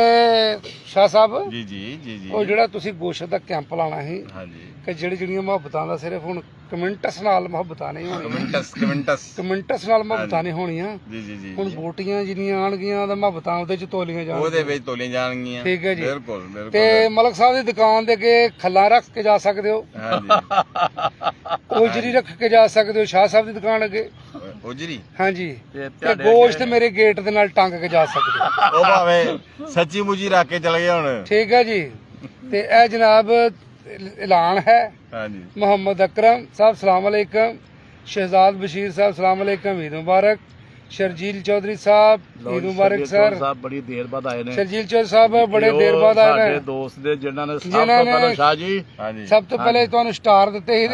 ਸ਼ਾਹ ਸਾਹਿਬ ਜੀ ਜੀ ਜੀ ਜੀ, ਉਹ ਜਿਹੜਾ ਤੁਸੀਂ ਗੋਸ਼ਤ ਦਾ ਕੈਂਪ ਲਾਣਾ ਸੀ, ਹਾਂਜੀ, ਕਿ ਜਿਹੜੀਆਂ ਮੁਹੱਬਤਾਂ ਦਾ ਸਿਰਫ ਹੁਣ ਕਮੈਂਟਸ ਨਾਲ ਮੁਹੱਬਤਾਂ ਨਹੀਂ ਹੋਣੀਆਂ, ਕਮੈਂਟਸ ਨਾਲ ਮੁਹੱਬਤਾਂ ਨਹੀਂ ਹੋਣੀਆਂ। ਜੀ ਜੀ ਜੀ, ਹੁਣ ਬੋਟੀਆਂ ਜਿੰਨੀਆਂ ਆਣਗੀਆਂ ਤਾਂ ਮੁਹੱਬਤਾਂ ਉਹਦੇ ਚ ਤੋਲੀਆਂ ਜਾਣਗੀਆਂ, ਉਹਦੇ ਵਿੱਚ ਤੋਲੀਆਂ ਜਾਣਗੀਆਂ। ਠੀਕ ਹੈ ਜੀ। ਬਿਲਕੁਲ ਬਿਲਕੁਲ। ਤੇ ਮਲਕ ਸਾਹਿਬ ਦੀ ਦੁਕਾਨ ਦੇ ਅੱਗੇ ਖੱਲਾ ਰੱਖ ਕੇ ਜਾ ਸਕਦੇ ਹੋ, ਹਾਂਜੀ, ਉਜਰੀ ਰੱਖ ਕੇ ਜਾ ਸਕਦੇ ਹੋ ਸ਼ਾਹ ਸਾਹਿਬ ਦੀ ਦੁਕਾਨ ਅੱਗੇ। ਉਜਰੀ, ਹਾਂਜੀ। ਤੇ ਗੋਸ਼ਤ ਮੇਰੇ ਗੇਟ ਦੇ ਨਾਲ ਟੰਗ ਕੇ ਜਾ ਸਕਦੇ ਹੋ। ਉਹ ਭਾਵੇਂ ਸੱਚੀ ਮੁੱਚੀ ਰੱਖ ਕੇ ਚਲੇ ਗਏ ਹੁਣ। ਠੀਕ ਹੈ ਜੀ। ਤੇ ਇਹ ਜਨਾਬ ਐਲਾਨ ਹੈ। ਹਾਂਜੀ। ਮੁਹੰਮਦ ਅਕਰਮ ਸਾਹਿਬ ਸਲਾਮ ਅਲੈਕਮ, ਸ਼ਹਿਜ਼ਾਦ ਬਸ਼ੀਰ ਸਾਹਿਬ ਸਲਾਮ ਅਲੈਕਮ, ਈਦ ਮੁਬਾਰਕ। ਸ਼ਰਜੀਲ ਚੌਧਰੀ ਸਾਹਿਬ ਈਦ ਮੁਬਾਰਕ ਸਰ। ਬੜੀ ਦੇਰ ਬਾਅਦ ਆਏ ਨੇ ਸ਼ਰਜੀਲ ਚੌਧਰੀ ਸਾਹਿਬ, ਬੜੇ ਦੇਰ ਬਾਅਦ ਆਏ ਨੇ। ਸਾਡੇ ਦੋਸਤ ਦੇ ਜਿਨ੍ਹਾਂ ਨੇ ਸਭ ਤੋਂ ਪਹਿਲਾਂ ਸ਼ਾਹ ਜੀ, ਹਾਂਜੀ, ਸਭ ਤੋਂ ਪਹਿਲੇ ਤੁਹਾਨੂੰ ਸਟਾਰ ਦਿੱਤੇ ਸੀ।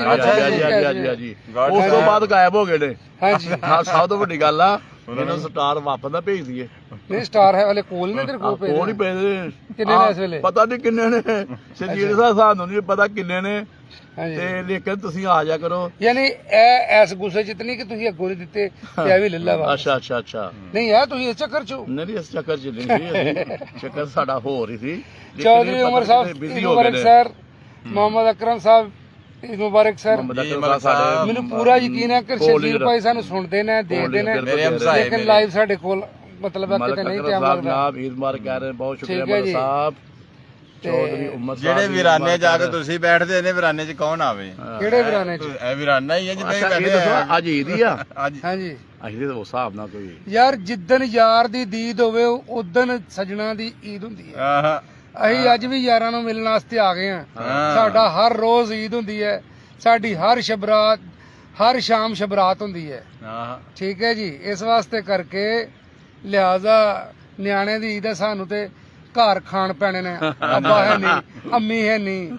ਜੀ ਉਸ ਤੋਂ ਬਾਅਦ ਗਾਇਬ ਹੋ ਗਏ ਨੇ। ਹਾਂਜੀ, ਸਭ ਤੋਂ ਵੱਡੀ ਗੱਲ ਆ ਇਹਨਾਂ ਸਟਾਰ ਵਾਪਸ ਨਾ ਭੇਜ ਦਈਏ। ਨਹੀਂ ਸਟਾਰ ਹੈ ਹਲੇ ਕੋਲ ਨੇ ਤੇਰੇ ਕੋਲ ਪਏ ਕੋਲ ਨਹੀਂ ਭੇਜਦੇ। ਕਿੰਨੇ ਨੇ ਇਸ ਵੇਲੇ? ਪਤਾ ਨਹੀਂ ਕਿੰਨੇ ਨੇ ਸ਼ਰਜੀਲ ਸਾਹਿਬ, ਸਾਨੂੰ ਨਹੀਂ ਪਤਾ ਕਿੰਨੇ ਨੇ। ਹਾਂਜੀ। ਤੇ ਲੇਕਿਨ ਤੁਸੀਂ ਆ ਜਾ ਕਰੋ। ਯਾਨੀ ਇਹ ਇਸ ਗੁੱਸੇ ਚ ਇਤਨੀ ਕਿ ਤੁਸੀਂ ਅੱਗੋਂ ਨਹੀਂ ਦਿੱਤੇ ਤੇ ਇਹ ਵੀ ਲੱਲਾ ਵਾ। ਅੱਛਾ ਨਹੀਂ ਆ ਤੁਸੀਂ ਇਸ ਚੱਕਰ ਚ ਹੋ? ਨਹੀਂ ਇਸ ਚੱਕਰ ਚ ਨਹੀਂ ਸੀ। ਚੱਕਰ ਸਾਡਾ ਹੋ ਰਹੀ ਸੀ। ਚੌਧਰੀ ਉਮਰ ਸਾਹਿਬ ਈਦ ਮੁਬਾਰਕ ਸਰ। ਮੁਹੰਮਦ ਅਕਰਮ ਸਾਹਿਬ ਈਦ ਮੁਬਾਰਕ ਸਰ। ਮੈਨੂੰ ਪੂਰਾ ਯਕੀਨ ਹੈ ਕਿ ਸ਼ਰਜੀਲ ਭਾਈ ਸਾਨੂੰ ਸੁਣਦੇ ਨੇ, ਦੇਖਦੇ ਨੇ, ਲੇਕਿਨ ਲਾਈਵ ਸਾਡੇ ਕੋਲ ਮਤਲਬ ਹੈ ਕਿਤੇ ਨਹੀਂ ਟਾਈਮ ਸਾਹਿਬ ਲੱਗਦਾ। ਜਨਾਬ ਈਦ ਮੁਬਾਰਕ ਕਹਿ ਰਹੇ, ਬਹੁਤ ਸ਼ੁਕਰੀਆ ਠੀਕ ਹੈ ਮਲਕ ਜੀ। ਸਾਹਿਬ ਚੌਧਰੀ ਉਮਰ ਸਾਹਿਬ ਜਿਹੜੇ ਈਦ ਵੀਰਾਨੇ ਮੁਬਾਰਕ ਜਾ ਕਹਿ ਕੇ ਰਹੇ। ਤੁਸੀਂ ਬੈਠਦੇ ਨੇ, ਵੀਰਾਨੇ 'ਚ ਕੌਣ ਆਵੇ? ਕਿਹੜੇ ਵੀਰਾਨੇ 'ਚ? ਇਹ ਵੀਰਾਨਾ ਹੀ ਹੈ ਜਿੱਦਾਂ ਹੀ ਅੱਛਾ, ਇਹ ਬੈਠੇ ਦੱਸੋ ਆ ਅੱਜ ਈਦ ਹੀ ਆ? ਅੱਜ ਹਾਂਜੀ ਅਸੀਂ ਤੇ ਉਸ ਹਿਸਾਬ ਨਾਲ ਕੋਈ ਯਾਰ ਜਿੱਦਣ ਯਾਰ ਦੀ ਦੀਦ ਹੋਵੇ ਉਦਣ ਸਜਣਾ ਦੀ ਈਦ ਹੁੰਦੀ ਹੈ। ਆਹ ਅਸੀਂ ਅੱਜ ਵੀ ਯਾਰਾਂ ਨੂੰ ਮਿਲਣ ਵਾਸਤੇ ਆ ਗਏ ਆ। ਹਾਂ। ਸਾਡਾ ਹਰ ਰੋਜ਼ ਈਦ ਹੁੰਦੀ ਹੈ, ਸਾਡੀ ਹਰ ਸ਼ਬਰਾਤ, ਹਰ ਸ਼ਾਮ ਸ਼ਬਰਾਤ ਹੁੰਦੀ ਹੈ। ਆਹ ਠੀਕ ਹੈ ਜੀ, ਇਸ ਵਾਸਤੇ ਕਰਕੇ ਲਿਹਾਜ਼ਾ ਨਿਆਣੇ ਦੀ ਈਦ ਹੈ, ਸਾਨੂੰ ਤੇ ਘਰ ਖਾਣ ਪੈਣੇ ਨੇ। ਅੱਬਾ ਹੈ ਨਹੀਂ, ਅੰਮੀ ਹੈ ਨਹੀਂ,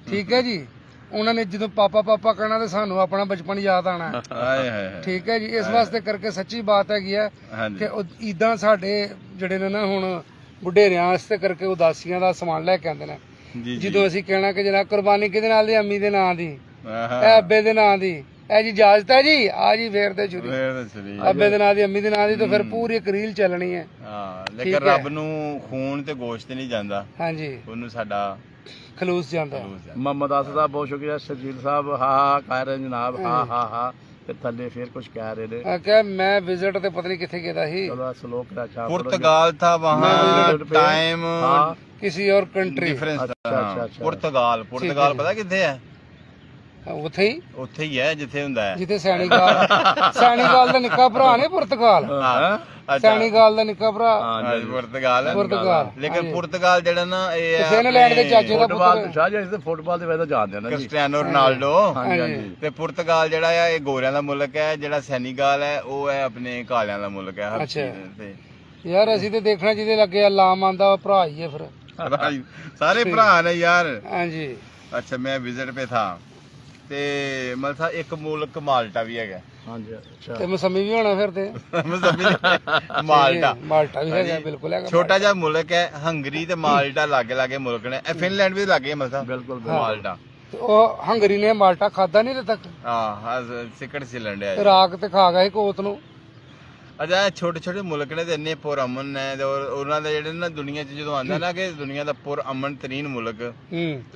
ਠੀਕ ਹੈ ਜੀ। ਉਹਨਾਂ ਨੇ ਜਦੋਂ ਪਾਪਾ ਪਾਪਾ ਕਹਿਣਾ ਤੇ ਸਾਨੂੰ ਆਪਣਾ ਬਚਪਨ ਯਾਦ ਆਣਾ। ਹਾਏ ਹਾਏ ਠੀਕ ਹੈ ਜੀ, ਇਸ ਵਾਸਤੇ ਕਰਕੇ ਸੱਚੀ ਬਾਤ ਹੈਗੀ ਹੈ ਹਾਂਜੀ ਕਿ ਈਦਾਂ ਸਾਡੇ ਜਿਹੜੇ ਨੇ ਨਾ ਹੁਣ ਬੁਢੇਰਿਆਂ ਵਾਸਤੇ ਕਰਕੇ ਉਦਾਸੀਆਂ ਦਾ ਸਮਾਨ ਲੈ ਕੇ ਆਉਂਦੇ ਨੇ। ਜੀ ਜਦੋਂ ਅਸੀਂ ਕਹਿਣਾ ਕਿ ਜਨਾਬ ਕੁਰਬਾਨੀ ਕਿਹਦੇ ਨਾਲ ਦੀ? ਅੰਮੀ ਦੇ ਨਾਂ ਦੀ, ਆਹ ਇਹ ਅੱਬੇ ਦੇ ਨਾਂ ਦੀ, ਇਹ ਜੀ ਇਜਾਜ਼ਤ ਹੈ ਜੀ, ਆ ਜੀ ਫੇਰ ਤੇ ਸ਼ੁਰੂ। ਫੇਰ ਤਾਂ ਸਹੀ। ਅੱਬੇ ਦੇ ਨਾਂ ਦੀ, ਅੰਮੀ ਦੇ ਨਾਂ ਦੀ, ਤਾਂ ਫਿਰ ਪੂਰੀ ਇੱਕ ਰੀਲ ਚੱਲਣੀ ਹੈ। ਹਾਂ ਠੀਕ ਲੇਕਿਨ ਹੈ। ਰੱਬ ਨੂੰ ਖੂਨ ਤੇ ਗੋਸ਼ਤ ਨਹੀਂ ਜਾਂਦਾ, ਹਾਂਜੀ, ਉਹਨੂੰ ਸਾਡਾ ਖਲੂਸ ਜਾਂਦਾ। ਖਲੂਸ ਜਾਂਦਾ। ਮੁਹੰਮਦ ਆਸਦ ਸਾਹਿਬ ਬਹੁਤ ਸ਼ੁਕਰੀਆ, ਸ਼ਰਜੀਲ ਸਾਹਿਬ ਹਾਂ ਕਹਿ ਰਹੇ ਜਨਾਬ, ਹਾਂ ਤੇ ਥੱਲੇ ਫੇਰ ਕੁਝ ਕਹਿ ਰਹੇ ਨੇ। ਆ ਕਿ ਮੈਂ ਵਿਜ਼ਿਟ ਤੇ ਪਤਾ ਨਹੀਂ ਕਿੱਥੇ ਗਿਆ ਸੀ, ਚਲੋ ਸਲੋਕ ਦਾ ਛਾਪ पुर्तगाल था वहाँ टाइम हाँ ਕਿਸੇ और ਕੰਟਰੀ। डिफरेंस अच्छा, था अच्छा, अच्छा। पुर्तगाल पुर्तगाल पता किथे है? ਉੱਥੇ ਹੀ ਉੱਥੇ ਹੀ ਹੈ ਜਿੱਥੇ ਹੁੰਦਾ ਹੈ। ਜਿੱਥੇ ਸੈਨੀਗਾਲ ਦਾ ਨਿੱਕਾ ਭਰਾ ਨੇ ਪੁਰਤਗਾਲ। ਸੈਨੀਗਾਲ ਦਾ ਨਿੱਕਾ ਭਰਾ ਪੁਰਤਗਾਲ ਹੈ। ਪੁਰਤਗਾਲ। ਲੇਕਿਨ ਪੁਰਤਗਾਲ ਜਿਹੜਾ ਨਾ ਇਹ ਹੈ ਫਿਨਲੈਂਡ ਦੇ ਚਾਚੇ ਦਾ ਫੁੱਟਬਾਲ ਪੁੱਤਰ। ਸ਼ਾਹ ਜੀ ਤੇ ਫੁੱਟਬਾਲ ਦੇ ਵੈਸੇ ਜਾਣਦੇ ਆ ਨਾ ਜੀ। Cristiano Ronaldo. ਹਾਂਜੀ ਹਾਂਜੀ ਤੇ ਪੁਰਤਗਾਲ ਜਿਹੜਾ ਆ ਇਹ ਗੋਰਿਆਂ ਦਾ ਮੁਲਕ ਹੈ, ਜਿਹੜਾ ਸੈਨੀਗਾਲ ਹੈ ਉਹ ਹੈ ਆਪਣੇ ਕਾਲਿਆਂ ਦਾ ਮੁਲਕ ਹੈ। ਹਰ ਅੱਛਾ। ਚੀਜ਼ ਤੇ ਯਾਰ ਅਸੀਂ ਤੇ ਦੇਖਣਾ ਜਿਹਦੇ ਲੱਗੇ ਲਾਮ ਆਂਦਾ ਭਰਾ ਹੀ ਹੈ ਫਿਰ। ਸਾਰੇ ਭਰਾ ਨੇ ਯਾਰ। ਹਾਂਜੀ ਅੱਛਾ ਮੈਂ ਵਿਜ਼ਿਟ पे था ਤੇ ਮਤਲਬ ਇੱਕ ਮੁਲਕ ਮਾਲਟਾ ਵੀ ਹੈਗਾ। ਹਾਂਜੀ ਅੱਛਾ ਤੇ ਮਸੰਮੀ ਵੀ ਹੋਣਾ ਫਿਰ ਤੇ। ਮਾਲਟਾ ਮਾਲਟਾ ਵੀ ਹੈਗਾ, ਬਿਲਕੁਲ ਹੈਗਾ। ਛੋਟਾ ਜਿਹਾ ਮੁਲਕ ਹੈ। ਹੰਗਰੀ ਤੇ ਮਾਲਟਾ ਲਾਗੇ ਲਾਗੇ ਮੁਲਕ ਨੇ। ਇਹ ਫਿਨਲੈਂਡ ਵੀ ਲਾਗੇ ਮਤਲਬ ਬਿਲਕੁਲ ਮਾਲਟਾ। ਤੇ ਉਹ ਹੰਗਰੀ ਨੇ ਮਾਲਟਾ ਖਾਦਾ ਨਹੀਂ ਤੱਕ, ਹਾਂ ਸਿਕੜ ਸਿਲੰਡ ਹੈ। ਇਰਾਕ ਤੇ ਖਾ ਗਏ ਕੋਤ ਨੂੰ। ਅਜਾ ਛੋਟੇ ਛੋਟੇ ਮੁਲਕ ਨੇ ਤੇ ਇੰਨੇ ਪੁਰਅਮਨ ਨੇ ਤੇ ਉਹਨਾਂ ਦੇ ਜਿਹੜੇ ਨਾ ਦੁਨੀਆ 'ਚ ਜਦੋਂ ਆਉਂਦਾ ਨਾ ਕਿ ਦੁਨੀਆ ਦਾ ਪੁਰਅਮਨ ਤਰੀਨ ਮੁਲਕ,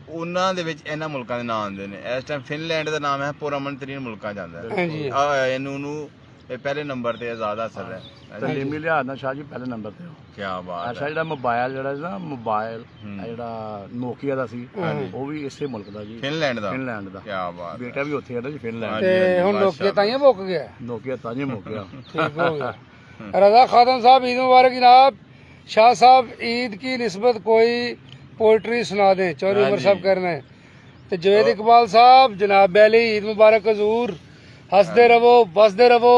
ਉਹਨਾਂ ਦੇ ਵਿੱਚ ਇਹਨਾਂ ਮੁਲਕਾਂ ਦੇ ਨਾਮ ਆਉਂਦੇ ਨੇ। ਇਸ ਟਾਈਮ ਫਿਨਲੈਂਡ ਦਾ ਨਾਮ ਹੈ ਪੁਰਅਮਨ ਤਰੀਨ ਮੁਲਕਾਂ 'ਚ ਆਉਂਦਾ ਹੈ। ਹਾਂਜੀ ਇਹਨੂੰ ਇਹ ਪਹਿਲੇ ਨੰਬਰ ਤੇ ਆਜ਼ਾਦ ਹਾਸਲ ਹੈ। ਤਲੀਮੀ ਲਿਹਾਜ਼ ਨਾਲ ਸ਼ਾਹ ਜੀ ਪਹਿਲੇ ਨੰਬਰ ਤੇ ਹੋ। ਕੀ ਬਾਤ ਅੱਛਾ ਹੈ। ਜਿਹੜਾ ਮੋਬਾਈਲ ਜਿਹੜਾ ਸੀ ਨਾ ਮੋਬਾਈਲ ਜਿਹੜਾ ਨੋਕੀਆ ਦਾ ਸੀ, ਉਹ ਵੀ ਇਸੇ ਮੁਲਕ ਦਾ ਜੀ, ਫਿਨਲੈਂਡ ਦਾ। ਫਿਨਲੈਂਡ ਦਾ। ਕੀ ਬਾਤ ਹੈ। ਬੇਟਾ ਵੀ ਉੱਥੇ ਹੈ ਨਾ ਜੀ ਫਿਨਲੈਂਡ। ਤੇ ਹੁਣ ਲੋਕੀ ਤਾਈਆਂ ਮੁੱਕ ਗਿਆ। ਨੋਕੀਆ ਤਾਂ ਜੀ ਮੁੱਕ ਗਿਆ। ठीक हो गया। रजा खातम साहब ईद मुबारक जनाब। शाह साहब ईद की निस्बत कोई पोइट्री सुना दें। चौधरी उमर साहब कह रहे हैं। तो जवेद इकबाल साहब जनाब अली ईद मुबारक हजूर, हसदे रवो बसदे रवो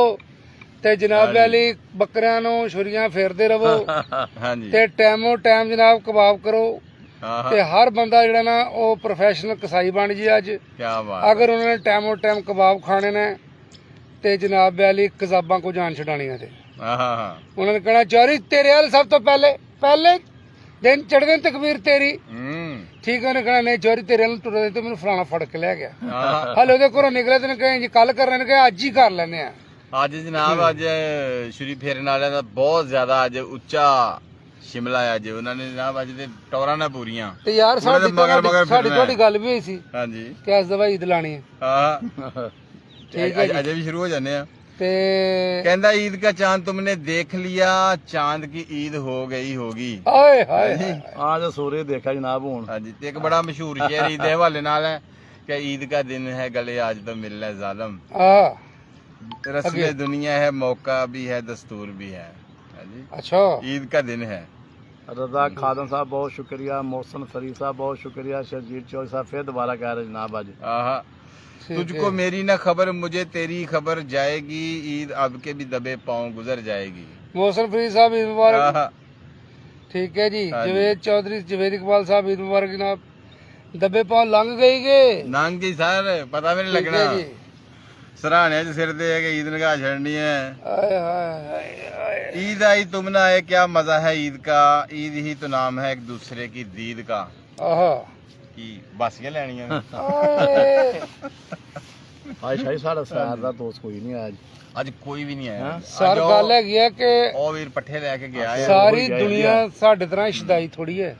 ते जनाब अली बकरियां नु छुरियां फेरदे रवो ਹਾਂਜੀ ते टाइमो टाइम जनाब कबाब करो ਹਾਂ ते हर बंदा जेड़ा ना वो प्रोफेशनल कसाई बन जी अज। ਕੀ ਬਾਤ। अगर उन्होंने टाइमो टाइम कबाब खाने ने ते जनाब अली कजाबां को जान छड़ानियां ते ਹਾਂ ਹਾਂ ਉਹਨਾਂ ਨੇ ਕਹਿਣਾ ਚੌਰੀ ਤੇਰੇ ਹਾਲ ਸਭ ਤੋਂ ਪਹਿਲੇ ਦਿਨ ਚੜ੍ਹਦੇ ਤਕਬੀਰ ਤੇਰੀ। ਠੀਕ ਹੈ, ਉਹਨੇ ਕਹਿਣਾ ਨਹੀਂ ਚੌਰੀ ਤੇਰੇ ਨਾਲ ਟੁੱਟਦੇ ਤੇ ਮੈਨੂੰ ਫਲਾਣਾ ਫੜ ਕੇ ਲੈ ਗਿਆ। ਹਲੇ ਉਹਦੇ ਘਰੋਂ ਨਿਕਲੇ ਤੇ ਕਹੇ ਜੀ ਕੱਲ ਕਰ ਰਹੇ ਨੇ, ਕਹੇ ਅੱਜ ਹੀ ਕਰ ਲੈਨੇ ਆ। ਅੱਜ ਜਨਾਬ ਅੱਜ ਸ਼ੁਰੀ ਫੇਰਨ ਵਾਲਿਆਂ ਦਾ ਬਹੁਤ ਜ਼ਿਆਦਾ ਅੱਜ ਉੱਚਾ ਸ਼ਿਮਲਾ ਹੈ। ਅੱਜ ਉਹਨਾਂ ਨੇ ਜਨਾਬ ਅੱਜ ਦੇ ਟੌਰਾਂ ਨਾ ਪੂਰੀਆਂ। ਤੇ ਯਾਰ ਸਾਡੀ ਤੁਹਾਡੀ ਗੱਲ ਵੀ ਹੋਈ ਸੀ ਹਾਂਜੀ ਕਿ ਅੱਜ ਦਵਾਈ ਈਦ ਲਾਣੀ ਹੈ। ਹਾਂ ਠੀਕ ਹੈ ਜੀ। ਅਜੇ ਵੀ ਸ਼ੁਰੂ ਹੋ ਜਾਂਦੇ ਆ। ਤੇ कहता ईद का चांद तुमने देख लिया, चांद की ईद हो गई होगी। ਆਏ ਹਾਏ आज सूर्य देखा जनाब हूं। हाँ जी, ते एक बड़ा मशहूर शेर ईद के हवाले नाल है कि ईद का दिन है गले आज तो मिलना जालिम, ਆ रस्म दुनिया है, मौका भी है, दस्तूर भी है। हाँ जी, ਅੱਛਾ ईद का दिन है। रजा खादम साहब बहुत शुक्रिया, मोहसन फरीद साहब बहुत शुक्रिया, शरजीत चौधरी साहब फिर दोबारा कह रहे जनाब आज आहा, तुझको मेरी न खबर मुझे तेरी खबर जाएगी, ईद अब के भी दबे पाँव गुजर जाएगी। मोहसन फरीद साहब ईद मुबारक। आहा, ठीक है जी। हाँ जी। जवेद चौधरी जवेद इकबाल साहब ईद मुबारक जनाब। दबे पाँव लंघ गई गे नांग जी सर पता भी नहीं ठीक लगना। है जी। सराहने च सिर दे के ईद निगाह छड़नी है। आए हाय हाय हाय। ईद आई तुम ना आए, क्या मजा है ईद का, ईद ही तो नाम है एक दूसरे की दीद का। आहा की बासियां लैनियां ने। आए। आज शाही साढ़ा सैर का दोस्त कोई नहीं आज ਅੱਜ ਕੋਈ ਵੀ ਨਹੀਂ ਆਇਆ। ਸਰ ਗੱਲ ਹੈਗੀ ਹੈ ਕਿ ਉਹ ਵੀਰ ਪੱਠੇ ਲੈ ਕੇ ਗਿਆ ਹੈ। ਸਾਰੀ ਦੁਨੀਆ ਸਾਡੇ ਤਰ੍ਹਾਂ ਸ਼ਦਾਈ ਥੋੜੀ ਹੈ।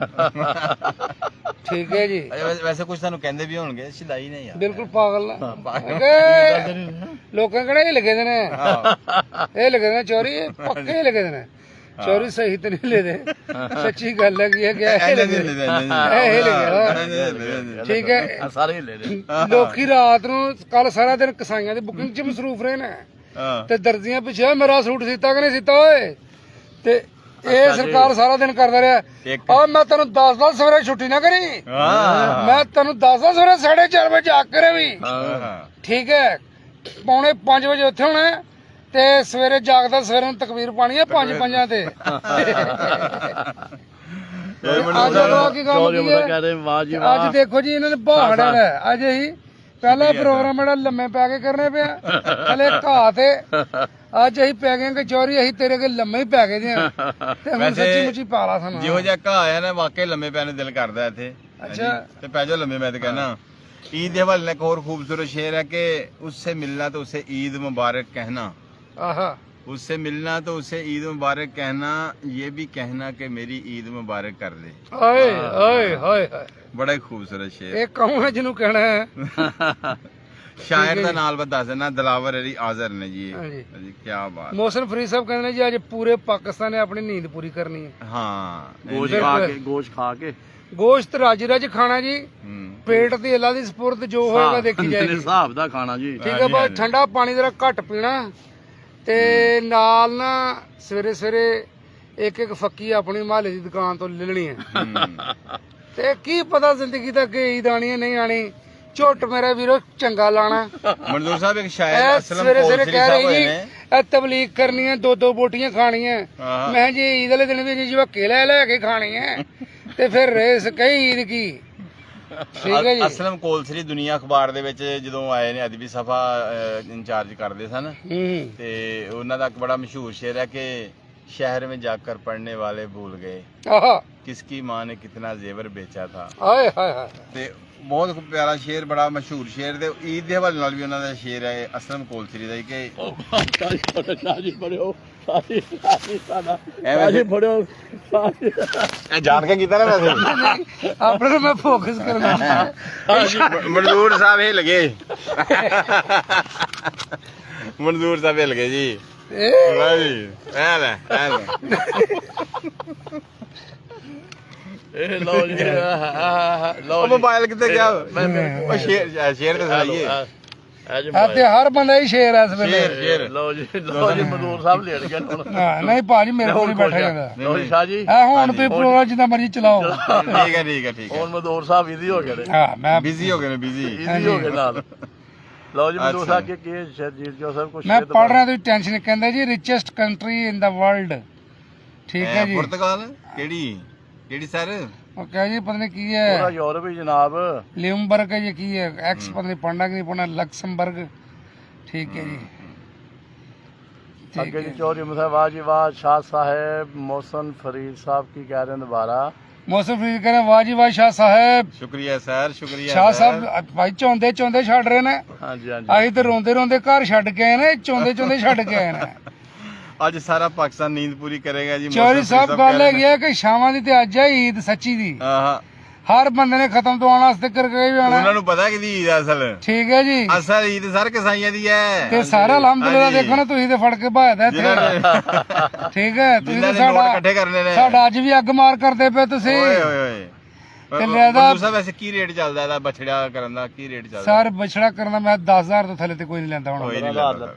ਠੀਕ ਹੈ ਜੀ, ਵੈਸੇ ਕੁਝ ਤੁਹਾਨੂੰ ਕਹਿੰਦੇ ਵੀ ਹੋਣਗੇ ਸ਼ਿਦਾਈ ਨੇ ਯਾਰ। ਬਿਲਕੁਲ ਪਾਗਲ ਨਾ ਲੋਕਾਂ ਕਿਹੜਾ ਇਹ ਲੱਗੇ ਦੇ ਨੇ, ਇਹ ਲੱਗੇ ਦੇ ਨੇ ਚੋਰੀ, ਇਹ ਪੱਕੇ ਲੱਗੇ ਦੇ ਨੇ। चोरी सही तो नहीं ले दे सच्ची गल है कि ठीक है ਸਾਰੇ ਲੈ ਰਹੇ ਲੋਕੀ ਰਾਤ ਨੂੰ ਕੱਲ ਸਾਰਾ ਦਿਨ ਕਸਾਈਆਂ ਦੀ ਬੁਕਿੰਗ 'ਚ ਮਸਰੂਫ ਰਹੇ ਨੇ ਤੇ ਦਰਜ਼ੀਆਂ ਪਿੱਛੇ ਮੇਰਾ ਸੂਟ ਸੀਤਾ ਕਿ ਨਹੀਂ ਸੀਤਾ ਓਏ ਤੇ ਇਹ ਸਰਕਾਰ ਸਾਰਾ ਦਿਨ ਕਰਦਾ ਰਿਹਾ ਆ ਮੈਂ ਤੈਨੂੰ ਦੱਸਦਾ ਸਵੇਰੇ ਛੁੱਟੀ ਨਾ ਕਰੀ ਮੈਂ ਤੈਨੂੰ ਦੱਸਦਾ ਸਵੇਰੇ 4:30 ਵਜੇ ਆ ਕੇ ਵੀ ਠੀਕ ਹੈ 4:45 ਵਜੇ ਉੱਥੇ ਹੋਣਾ ਤੇ ਸਵੇਰੇ ਜਾਗਦਾ ਸਵੇਰੇ ਨੂੰ ਤਕਬੀਰ ਪਾਣੀ ਹੈ 5 ਤੇ ਅੱਜ ਦੇਖੋ ਜੀ ਇਹਨਾਂ ਨੇ ਬਾਹੜਾ ਅੱਜ ਹੀ ਪਹਿਲਾ ਪ੍ਰੋਗਰਾਮ ਜਿਹੜਾ ਲੰਮੇ ਪੈ ਕੇ ਕਰਨੇ ਪਿਆ ਹਲੇ ਘਾਹ ਤੇ ਅੱਜ ਅਸੀਂ ਪੈ ਗਏ ਕਚੌਰੀ ਅਸੀਂ ਤੇਰੇ ਕੇ ਲੰਮੇ ਹੀ ਪੈ ਗਏ ਆ ਤੇ ਹੁਣ ਸੱਚੀ ਮੁੱਚੀ ਪਾਲਾ ਸਾਨੂੰ ਜਿਹੋ ਜਿਹਾ ਘਾਹ ਆਇਆ ਨਾ ਵਾਕਈ ਲੰਮੇ ਪੈਣ ਨੂੰ ਦਿਲ ਕਰਦਾ ਇੱਥੇ ਅੱਛਾ ਤੇ ਪੈ ਜਾਓ ਲੰਮੇ ਮੈਂ ਤੇ कहना ईद के हवाले एक और खूबसूरत शेर है कि उससे मिलना तो उसे ईद मुबारक कहना आहा उससे मिलना तो उसे ईद मुबारक कहना ये भी कहना कि मेरी ईद मुबारक कर दे ओए ओए ओए बड़ा ही खूबसूरत शेर ਇਹ ਕੌਣ ਹੈ ਜਿਹਨੂੰ ਕਹਿਣਾ ਹੈ शायर ਦਾ ਨਾਮ ਬਤਾ ਦੇਣਾ ਦਿਲਾਵਰ ਅਲੀ ਆਜ਼ਰ ਨੇ ਜੀ ਹਾਂਜੀ ਜੀ ਕੀ ਬਾਤ ਮੋਹਸਨ ਫਰੀਦ ਸਾਹਿਬ ਕਹਿੰਦੇ ਨੇ ਜੀ ਅੱਜ ਪੂਰੇ ਪਾਕਿਸਤਾਨ ਨੇ ਆਪਣੀ ਨੀਂਦ ਪੂਰੀ ਕਰਨੀ ਹੈ ਹਾਂ ਗੋਸ਼ ਖਾ ਕੇ ਗੋਸ਼ਤ ਰਾਜੀ ਰਾਜ ਖਾਣਾ ਜੀ ਪੇਟ ਦੀ ਅੱਲਾ ਦੀ ਸਪੁਰਦ ਜੋ ਹੋਏਗਾ ਦੇਖੀ ਜਾਏਗੀ ਹਿਸਾਬ ਦਾ ਖਾਣਾ ਜੀ ਠੀਕ ਹੈ ਬਸ ਠੰਡਾ ਪਾਣੀ ਜਰਾ ਘੱਟ ਪੀਣਾ ਤੇ ਨਾਲ ਨਾ ਸਵੇਰੇ ਸਵੇਰੇ ਇੱਕ ਫੱਕੀ ਆਪਣੀ ਮਹੱਲੇ ਦੀ ਦੁਕਾਨ ਤੋਂ ਲੈ ਲੈਣੀ ਹੈ ਤੇ ਕੀ ਪਤਾ ਜ਼ਿੰਦਗੀ ਦਾ ਕਿ ਈਦ ਆਣੀ ਹੈ ਨਹੀਂ ਆਣੀ ਝੁੱਟ ਮੇਰੇ ਵੀਰੋ ਚੰਗਾ ਲਾਣਾ ਮਨਜ਼ੂਰ ਸਾਹਿਬ ਇੱਕ ਸ਼ਾਇਰ ਸਵੇਰੇ ਸਵੇਰੇ ਕਹਿ ਰਹੀ ਜੀ ਇਹ ਤਬਲੀਗ ਕਰਨੀ ਹੈ 2 ਬੋਟੀਆਂ ਖਾਣੀਆਂ ਮੈਂ ਜੀ ਈਦ ਵਾਲੇ ਦਿਨ ਵੀ ਜੀ ਵਕੇ ਲੈ ਕੇ ਖਾਣੀ ਹੈ ਤੇ ਫਿਰ ਰੇਸ ਕਈ ਈਦ ਕੀ ਠੀਕ ਹੈ ਜੀ ਅਸਲਮ ਕੋਲਸਰੀ ਦੁਨੀਆ ਅਖਬਾਰ ਦੇ ਵਿੱਚ ਜਦੋਂ ਆਏ ਨੇ ਅਦਬੀ ਸਫਾ ਇੰਚਾਰਜ ਕਰਦੇ ਸਨ ਤੇ ਉਹਨਾਂ ਦਾ ਇੱਕ ਬੜਾ ਮਸ਼ਹੂਰ ਸ਼ੇਰ ਹੈ ਕਿ शहर में जाकर पढ़ने वाले भूल गए किसकी माँ ने कितना जेवर बेचा था हाय हाय हाय ते बहुत प्यारा शेर बड़ा मशहूर शेर ते ईद दे हवाले नाल भी उन्हां दा शेर है असलम कोलसरी दा कि जान के कीता ना वैसे अपने मैं फोकस करना मंजूर साहब हिल गए मंजूर साहब हिल गए जी मोबाइल कितने क्या शेर तो सुनाइए हर बंदा ही शेर है इस वेले ਲਓ ਜੀ ਮਜ਼ਦੂਰ ਸਾਹਿਬ ਲੇਟ ਗਏ ਨਹੀਂ ਭਾਜੀ ਮੇਰੇ ਕੋਲ ਨਹੀਂ ਬੈਠਾ ਜਾਂਦਾ ਲਓ ਜੀ ਸ਼ਾਹ ਜੀ ਹੁਣ ਵੀ ਪ੍ਰੋਗਰਾਮ ਜਿੱਦਾਂ ਮਰਜ਼ੀ ਚਲਾਓ ਠੀਕ ਹੈ ਹੁਣ ਮਜ਼ਦੂਰ ਸਾਹਿਬ ਇਜ਼ੀ ਹੋ ਗਏ ਨੇ ਹਾਂ ਮੈਂ ਬਿਜ਼ੀ ਹੋ ਗਏ ਨੇ ਬਿਜ਼ੀ ਇਜ਼ੀ ਹੋ ਗਏ ਨਾਲ ਲਓ ਜੀ ਮਜ਼ਦੂਰ ਸਾਹਿਬ ਕੀ ਸ਼ਰਜੀਤ ਜੋ ਸਭ ਕੁਝ ਮੈਂ ਪੜ ਰਿਹਾ ਤੁਸੀਂ ਟੈਨਸ਼ਨ ਕਹਿੰਦਾ ਜੀ ਰਿਚੈਸਟ ਕੰਟਰੀ ਇਨ ਦਾ ਵਰਲਡ ਠੀਕ ਹੈ ਜੀ ਪੁਰਤਗਾਲ ਕਿਹੜੀ ਸਰ ਉਹ ਕਹੇ ਜੀ ਪਤਾ ਨਹੀਂ ਕੀ ਹੈ ਪੂਰਾ ਯੂਰਪ ਹੀ ਜਨਾਬ ਲਿਮਬਰਗ ਹੈ ਜੀ ਕੀ ਹੈ ਐਕਸ ਪਤਾ ਨਹੀਂ ਪੜਨਾ ਕਿ ਨਹੀਂ ਪੜਨਾ ਲਕਸਮਬਰਗ ਠੀਕ ਹੈ ਜੀ ਅੱਗੇ ਜੀ ਚੌਧਰੀ ਸਾਹਿਬ ਵਾਹ ਜੀ ਵਾਹ ਸ਼ਾਹ ਸਾਹਿਬ ਮੋਹਸਨ ਫਰੀਦ ਸਾਹਿਬ ਕੀ ਕਹਿ ਰਹੇ ਨੇ ਦੁਬਾਰਾ ਮੋਹਸਨ ਫਰੀਦ ਕਹ ਰਹੇ ਵਾਹ ਜੀ ਵਾਹ ਸ਼ਾਹ ਸਾਹਿਬ ਸ਼ੁਕਰੀਆ ਸਰ ਸ਼ੁਕਰੀਆ ਸ਼ਾਹ ਸਾਹਿਬ ਭਾਈ ਚੌਂਦੇ ਛੱਡ ਰਹੇ ਨੇ ਹਾਂਜੀ ਅਸੀਂ ਤੇ ਰੋਂਦੇ ਘਰ ਛੱਡ ਕੇ ਆਏ ਨੇ ਚੌਂਦੇ ਛੱਡ ਕੇ ਆਏ ਨੇ ਅੱਜ ਸਾਰਾ ਪਾਕਿਸਤਾਨ ਨੀਂਦ ਪੂਰੀ ਕਰੇਗਾ ਜੀ ਚੌਧਰੀ ਸਾਹਿਬ ਗੱਲ ਹੈਗੀ ਹੈ ਕਿ ਸ਼ਾਮਾਂ ਦੀ ਤੇ ਅੱਜ ਹੈ ਈਦ ਸੱਚੀ ਦੀ ਹਰ ਬੰਦੇ ਨੇ ਖਤਮ ਤੋਂ ਆਉਣ ਵਾਸਤੇ ਕਰਕੇ ਵੀ ਆਉਣਾ ਉਹਨਾਂ ਨੂੰ ਪਤਾ ਕਿ ਈਦ ਅਸਲ ਠੀਕ ਹੈ ਜੀ ਅਸਲ ਈਦ ਸਰ ਕਸਾਈਆਂ ਦੀ ਹੈ ਤੇ ਸਾਰਾ ਅਲਹਮਦੁਲਿਲਾ ਦੇਖੋ ਨਾ ਤੁਸੀਂ ਤੇ ਫੜ ਕੇ ਭਾਇਦਾ ਇੱਥੇ ਠੀਕ ਹੈ ਤੁਸੀਂ ਤੇ ਸਾਡਾ ਇਕੱਠੇ ਕਰਨੇ ਨੇ ਸਾਡਾ ਅੱਜ ਵੀ ਅੱਗ ਮਾਰ ਕਰਦੇ ਪਏ ਤੁਸੀਂ ਓਏ ਓਏ ਤੇ ਲਿਆਦਾ ਸਾਹਿਬ ਵੈਸੇ ਕੀ ਰੇਟ ਚੱਲਦਾ ਇਹਦਾ ਬਛੜਾ ਕਰਨ ਦਾ ਕੀ ਰੇਟ ਚੱਲਦਾ ਸਰ ਬਛੜਾ ਕਰਨ ਦਾ ਮੈਂ 10000 ਤੋਂ ਥੱਲੇ ਤੇ ਕੋਈ ਨਹੀਂ ਲੈਂਦਾ ਹੁਣ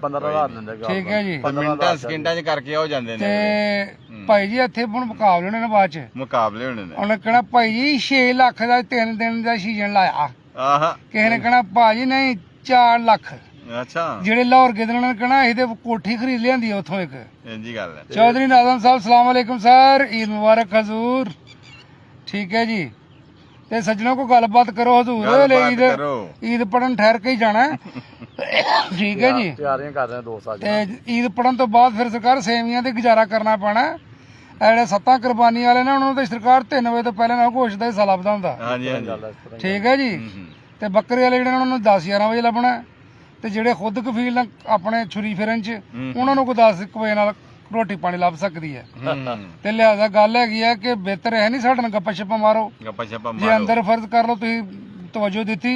15000 ਦਿੰਦੇ ਠੀਕ ਹੈ ਜੀ ਮਿੰਟਾਂ ਸਕਿੰਟਾਂ ਚ ਕਰਕੇ ਹੋ ਜਾਂਦੇ ਨੇ ਤੇ ਭਾਈ ਜੀ ਇੱਥੇ ਹੁਣ ਮੁਕਾਬਲੇ ਹੋਣੇ ਨੇ ਬਾਅਦ ਚ ਮੁਕਾਬਲੇ ਹੋਣੇ ਨੇ ਉਹਨੇ ਕਹਿਣਾ ਭਾਈ ਜੀ 6 ਲੱਖ ਦਾ 3 ਦਿਨ ਦਾ ਸੀਜ਼ਨ ਲਾਇਆ ਆਹਾ ਕਿਸੇ ਨੇ ਕਹਿਣਾ ਭਾਜੀ ਨਹੀਂ 4 ਲੱਖ ਅੱਛਾ ਜਿਹੜੇ ਲਾਹੌਰ ਗਏ ਉਹਨਾਂ ਨੇ ਕਹਿਣਾ ਇਹ ਤੇ ਕੋਠੀ ਖਰੀਦ ਲਿਆਂਦੀ ਉੱਥੋਂ ਇੱਕ ਇੰਜੀ ਗੱਲ ਹੈ ਚੌਧਰੀ ਨਾਜ਼ਮ ਸਾਹਿਬ ਸਲਾਮ ਅਲੈਕੁਮ ਸਰ ਈਦ ਮੁਬਾਰਕ ਹਜ਼ੂਰ ਠੀਕ ਹੈ ਜੀ ਤੇ ਸੱਜਣੋਂ ਕੋ ਗੱਲਬਾਤ ਕਰੋ ਹਜ਼ੂਰ ਈਦ ਪੜਨ ਠਹਿਰ ਕੇ ਹੀ ਜਾਣਾ ਠੀਕ ਹੈ ਜੀ ਤਿਆਰੀਆਂ ਕਰ ਰਹੇ ਦੋਸਤ ਅੱਜ ਤੇ ਈਦ ਪੜਨ ਤੋਂ ਬਾਅਦ ਫਿਰ ਸਰਕਾਰ ਸੇਵੀਆਂ ਤੇ ਗੁਜ਼ਾਰਾ ਕਰਨਾ ਪੈਣਾ ਜਿਹੜੇ 7 ਕੁਰਬਾਨੀ ਵਾਲੇ ਨੇ ਉਹਨਾਂ ਨੂੰ ਤਾਂ ਸਰਕਾਰ 3 ਵਜੇ ਤੋਂ ਪਹਿਲਾਂ ਨਾ ਗੋਸ਼ਤ ਦਾ ਹਿੱਸਾ ਲੱਭਦਾ ਹੁੰਦਾ ਹਾਂਜੀ ਠੀਕ ਹੈ ਜੀ ਤੇ ਬੱਕਰੇ ਵਾਲੇ ਜਿਹੜੇ ਉਹਨਾਂ ਨੂੰ 10-11 ਵਜੇ ਲੱਭਣਾ ਤੇ ਜਿਹੜੇ ਖੁਦ ਕਫੀਲ ਨੇ ਆਪਣੇ ਛੁਰੀ ਫਿਰਨ ਚ ਉਹਨਾਂ ਨੂੰ ਕੋਈ 10 ਵਜੇ ਨਾਲ ਰੋਟੀ ਪਾਣੀ ਲੱਭ ਸਕਦੀ ਹੈ ਤੇ ਲਿਹਾਜ਼ਾ ਗੱਲ ਹੈਗੀ ਆ ਕਿ ਬਿਹਤਰ ਹੈ ਨਹੀਂ ਸਾਡੇ ਨਾਲ ਗੱਪਾ ਛੱਪਾ ਮਾਰੋ ਜੇ ਅੰਦਰ ਫਰਜ਼ ਕਰ ਲਓ ਤੁਸੀਂ ਤਵੱਜੋ ਦਿੱਤੀ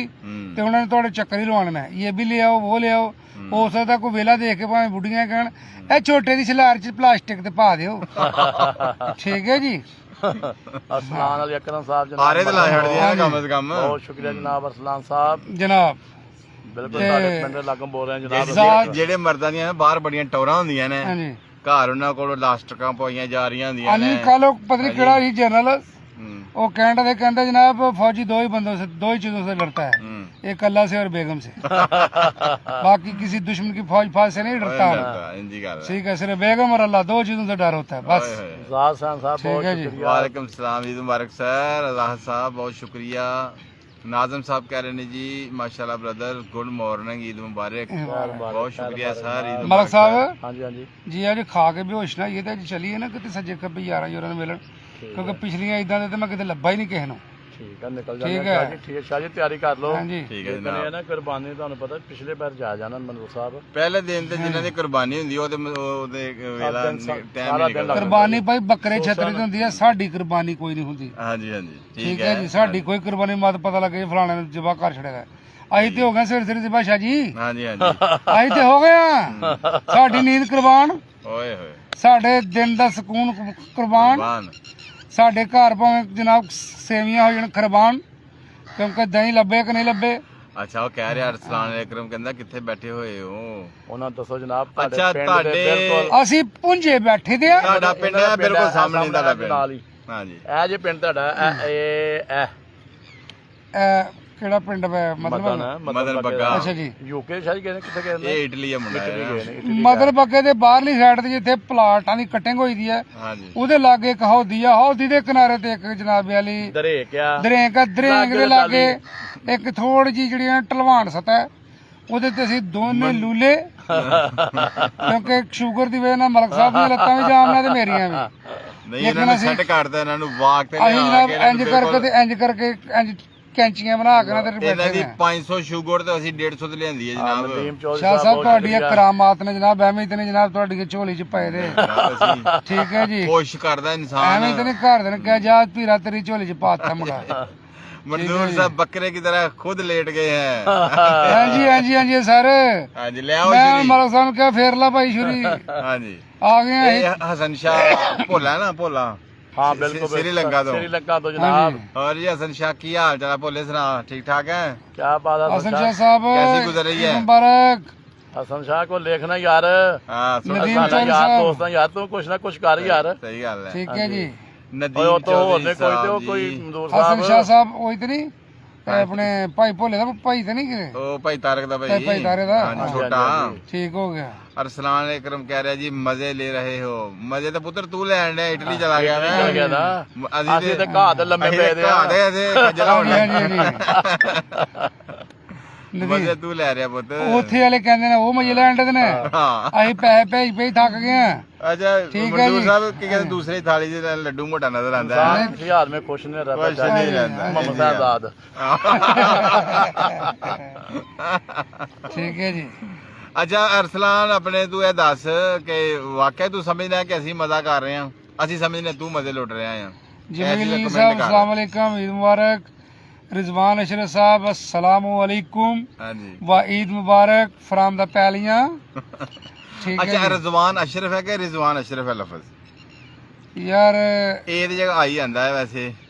ਤੇ ਉਹਨਾਂ ਨੇ ਤੁਹਾਡੇ ਚੱਕਰ ਹੀ ਲਵਾਉਣਾ ਇਹ ਵੀ ਲਿਆਓ ਉਹ ਲਿਆਓ ਹੋ ਸਕਦਾ ਕੋਈ ਵੇਲਾ ਦੇਖ ਕੇ ਭਾਵੇਂ ਬੁੱਢੀਆਂ ਕਹਿਣ ਇਹ ਛੋਟੇ ਦੀ ਛਲਾਰ ਚ ਪਲਾਸਟਿਕ ਤੇ ਪਾ ਦਿਓ। ਠੀਕ ਹੈ ਜੀ। ਅਰਸਲਾਨ ਅਲੀ ਅਕਰਮ ਸਾਹਿਬ ਜਨਾਬ ਆਰੇ ਤੇ ਲਾ ਛੱਡਦੇ ਆ ਕਮ ਸੇ ਕਮ। ਬਹੁਤ ਸ਼ੁਕਰੀਆ ਜਨਾਬ ਅਰਸਲਾਨ ਸਾਹਿਬ ਜਨਾਬ। ਬਿਲਕੁਲ ਸਾਡੇ ਪਿੰਡ ਲਾਗੋਂ ਬੋਲ ਰਹੇ ਹਾਂ ਜਨਾਬ। ਜਿਹੜੇ ਮਰਦਾਂ ਦੀਆਂ ਬਾਹਰ ਬੜੀਆਂ ਟੌਰਾਂ ਹੁੰਦੀਆਂ ਨੇ, ਹਾਂਜੀ ਘਰ ਉਹਨਾਂ ਕੋਲ ਲਾਸਟਿਕਾਂ ਪਵਾਈਆਂ ਜਾ ਰਹੀਆਂ ਹੁੰਦੀਆਂ ਹਾਂਜੀ ਨੇ। ਕੱਲ ਪਤਾ नहीं ਕਿਹੜਾ ਸੀ ਜਨਰਲ, वो कहता जनाब फौजी दो ही चीजों से लड़ता है, एक अल्लाह से और बेगम से। बाकी किसी दुश्मन की फौज से नहीं डरता। ठीक है, सिर्फ बेगम और अल्लाह दो चीजों से डर होता है बस। ठीक है जी। वालेकुम सलाम, ईद मुबारक सर। अल्लाह साहब बहुत शुक्रिया। नाजम साहब कह रहे हैं जी माशाल्लाह ब्रदर गुड मॉर्निंग, ईद मुबारक। बहुत शुक्रिया सर। ईद मलक साहब हाँ जी हाँ जी जी आज खा के बेहोश ना ये तो चलिए ना कितने सज्जे खब्बे यार योर मिलन, क्योंकि पिछलियां ईदां दे ते मैं किते लब्भा ही नहीं किसे नूं। ठीक है निकल जाना ठीक है शाह जी तैयारी कर लो। हाँ जी ठीक है जनाब। ना कुर्बानी ਤੁਹਾਨੂੰ ਪਤਾ ਪਿਛਲੇ ਵਾਰ ਜਾ ਜਾਣਾ ਮਨਜ਼ੂਰ ਸਾਹਿਬ ਪਹਿਲੇ ਦਿਨ ਤੇ ਜਿਨ੍ਹਾਂ ਦੀ ਕੁਰਬਾਨੀ ਹੁੰਦੀ ਉਹਦੇ ਵੇਲਾ ਟਾਈਮ ਨਹੀਂ ਨਿਕਲਦਾ। ਕੁਰਬਾਨੀ ਭਾਈ ਬੱਕਰੇ ਛਤਰੀ ਦੀ ਹੁੰਦੀ ਹੈ, ਸਾਡੀ ਕੁਰਬਾਨੀ ਕੋਈ ਨਹੀਂ ਹੁੰਦੀ। ਹਾਂਜੀ ਹਾਂਜੀ ਠੀਕ ਹੈ ਜੀ। ਸਾਡੀ ਕੋਈ ਕੁਰਬਾਨੀ ਮਤ ਪਤਾ ਲੱਗੇ ਫਲਾਣੇ ਨੇ ਜਬਾ ਕਰ ਛੜੇਗਾ, ਅਸੀਂ ਤੇ ਹੋ ਗਏ ਸਿਰ ਸਿਰ ਜਬਾ ਸ਼ਾਹ ਜੀ। ਹਾਂਜੀ ਹਾਂਜੀ ਅਸੀਂ ਤੇ ਹੋ ਗਏ ਆ, ਸਾਡੀ ਨੀਂਦ ਕੁਰਬਾਨ, ਓਏ ਹੋਏ ਸਾਡੇ ਦਿਨ ਦਾ ਸਕੂਨ ਕੁਰਬਾਨ, ਸਾਡੇ ਘਰ ਭਾਵੇਂ ਜਨਾਬ ਸੇਵੀਆਂ ਹੋ ਜਾਣ ਕੁਰਬਾਨ, ਕਿਉਂਕਿ ਦਹੀਂ ਲੱਭੇ ਕਿ ਨਹੀਂ ਲੱਭੇ। ਅੱਛਾ ਉਹ ਕਹਿ ਰਿਹਾ ਅਰਸਲਾਨ ਅਕਰਮ ਕਹਿੰਦਾ ਕਿੱਥੇ ਬੈਠੇ ਹੋਏ ਹੋ? ਉਹਨਾਂ ਦੱਸੋ ਜਨਾਬ ਅੱਛਾ ਤੁਹਾਡੇ ਅਸੀਂ ਪੁੰਜੇ ਬੈਠੇ ਦੇ ਆ। ਤੁਹਾਡਾ ਪਿੰਡ ਹੈ ਬਿਲਕੁਲ ਸਾਹਮਣੇ ਤੁਹਾਡਾ ਪਿੰਡ। ਹਾਂਜੀ ਇਹ ਜੇ ਪਿੰਡ ਤੁਹਾਡਾ ਇਹ ਕਿਹੜਾ ਪਿੰਡ ਹੈ? ਮਦਨ ਬੱਗਾ। ਅੱਛਾ ਜੀ। ਯੂਕੇ ਸ਼ਾਇਦ ਗਏ ਨੇ, ਕਿੱਥੇ ਗਏ ਨੇ? ਇਹ ਇਟਲੀ ਆ ਮੁੰਡਾ ਹੈ। ਮਦਨ ਬੱਗੇ ਦੇ ਬਾਹਰਲੀ ਸਾਈਡ ਤੇ ਜਿੱਥੇ ਪਲਾਟਾਂ ਦੀ ਕਟਿੰਗ ਹੋਈ ਦੀ ਹੈ ਉਹਦੇ ਲਾਗੇ ਇੱਕ ਹੌਦੀ ਆ, ਹੌਦੀ ਦੇ ਕਿਨਾਰੇ ਤੇ ਇੱਕ ਜਨਾਬ ਵਾਲੀ ਦਰੇਕ ਆ, ਦਰੇਕ ਦੇ ਲਾਗੇ ਇੱਕ ਥੋੜੀ ਜਿਹੀ ਜਿਹੜੀਆਂ ਢਲਵਾਨ ਸਤਹ ਹੈ ਉਹਦੇ ਤੇ ਅਸੀਂ ਦੋਨੇ ਲੂਲੇ, ਕਿਉਂਕਿ ਸ਼ੂਗਰ ਦੀ ਵਜ੍ਹਾ ਨਾਲ ਮਲਕ ਸਾਹਿਬ ਦੀਆਂ ਲੱਤਾਂ ਵੀ ਜਾਮ ਨੇ ਤੇ ਮੇਰੀਆਂ ਵੀ। ਨਹੀਂ ਇਹਨਾਂ ਨੂੰ ਸੈੱਟ ਕਰਦਾ, ਇਹਨਾਂ ਨੂੰ ਵਾਕ ਤੇ ਅਸੀਂ ਜਨਾਬ ਇੰਜ ਕਰਕੇ ਇੰਜ ਕੈਂਚੀਆਂ ਬਣਾ ਕੇ ਨਾ ਤੇ ਇਹਨਾਂ ਦੀ 500 ਸ਼ੂਗਰ ਤੇ ਅਸੀਂ 150 ਤੇ ਲਿਆਂਦੀ ਹੈ ਜਨਾਬ। ਸ਼ਾਹ ਸਾਹਿਬ ਤੁਹਾਡੀਆਂ ਕਰਾਮਾਤ ਨੇ ਜਨਾਬ, ਐਵੇਂ ਤੇ ਨੇ ਜਨਾਬ ਤੁਹਾਡੀ ਝੋਲੀ ਚ ਪਏ ਦੇ। ਠੀਕ ਹੈ ਜੀ। ਕੋਸ਼ਿਸ਼ ਕਰਦਾ ਇਨਸਾਨ, ਐਵੇਂ ਤੇ ਨਹੀਂ ਘਰ ਦੇ ਨੇ ਕਿਹਾ ਜਾ ਪੀਰਾ ਤੇਰੀ ਝੋਲੀ ਚ ਪਾਤਾ ਮੁੰਡਾ। मंजूर साहब बकरे की तरह खुद लेट गए हैं। हाँ जी हाँ जी हाँ जी सर। हाँ जी ले आओ। मैं मलक साहब क्या फेर ला भाई छुरी। हाँ जी आ गए हसन शाह भोला ना भोला। हाँ बिल्कुल श्रीलंका तो जनाब। और जी हसन शाह की हाल चाल भोले सुना ठीक ठाक है? क्या बात है हसन शाह साहब कैसी गुजर रही है? मुबारक। हसन शाह को देखना यार, यार दोस्त यार तू कुछ ना कुछ कर यार। सही गल है। ठीक है जी। हसन शाह साहब वही तो नहीं अपने भाई भोले दा भाई तो नहीं किते? ओ भाई तारक दा भाई। भाई तारक दा छोटा ठीक हो गया। अरसलान अकरम कह रहा जी मजे ले रहे हो। मजे तो पुत्र तू लैंड है, इटली चला गया मैं। ਅਸੀਂ ਤੇ ਘਾਹ ਤੇ ਲੰਮੇ ਪਏ ਦੇ ਮਜ਼ੇ ਤੂੰ ਲੈ ਰਿਹਾ ਪੁੱਤ। ਉੱਥੇ ਵਾਲੇ ਕਹਿੰਦੇ ਨੇ ਉਹ ਮਜ਼ੇ ਲੈਣ ਦੇ ਨੇ, ਅਸੀਂ ਪੈਸੇ ਭੇਜ ਥੱਕ ਗਏ ਆ। अच्छा मंजूर साहब की कहते दूसरी थाली से लड्डू मोटा नजर आता है। यार में खुश नहीं रहता मोहम्मद साहब। ठीक है जी। अच्छा अरसलान अपने तू ਇਹ ਦੱਸ ਕਿ ਵਾਕਿਆ ਤੂੰ ਸਮਝਦਾ ਕਿ ਅਸੀਂ ਮਜ਼ਾ ਕਰ ਰਹੇ ਹਾਂ? ਅਸੀਂ ਸਮਝਦੇ ਤੂੰ ਮਜ਼ੇ ਲੁੱਟ ਰਿਹਾ ਆ। जमील साहब अस्सलाम वालेकुम, ईद मुबारक। रिजवान अशरफ साहब अस्सलाम वालेकुम। हां जी व ईद मुबारक फ्रॉम द पैलियां। ठीक है। अच्छा रिजवान अशरफ है कि रिजवान अशरफ है लफ्ज? यार ਇਹ ਦੀ ਜਗ੍ਹਾ ਆਈ ਜਾਂਦਾ ਹੈ ਵੈਸੇ,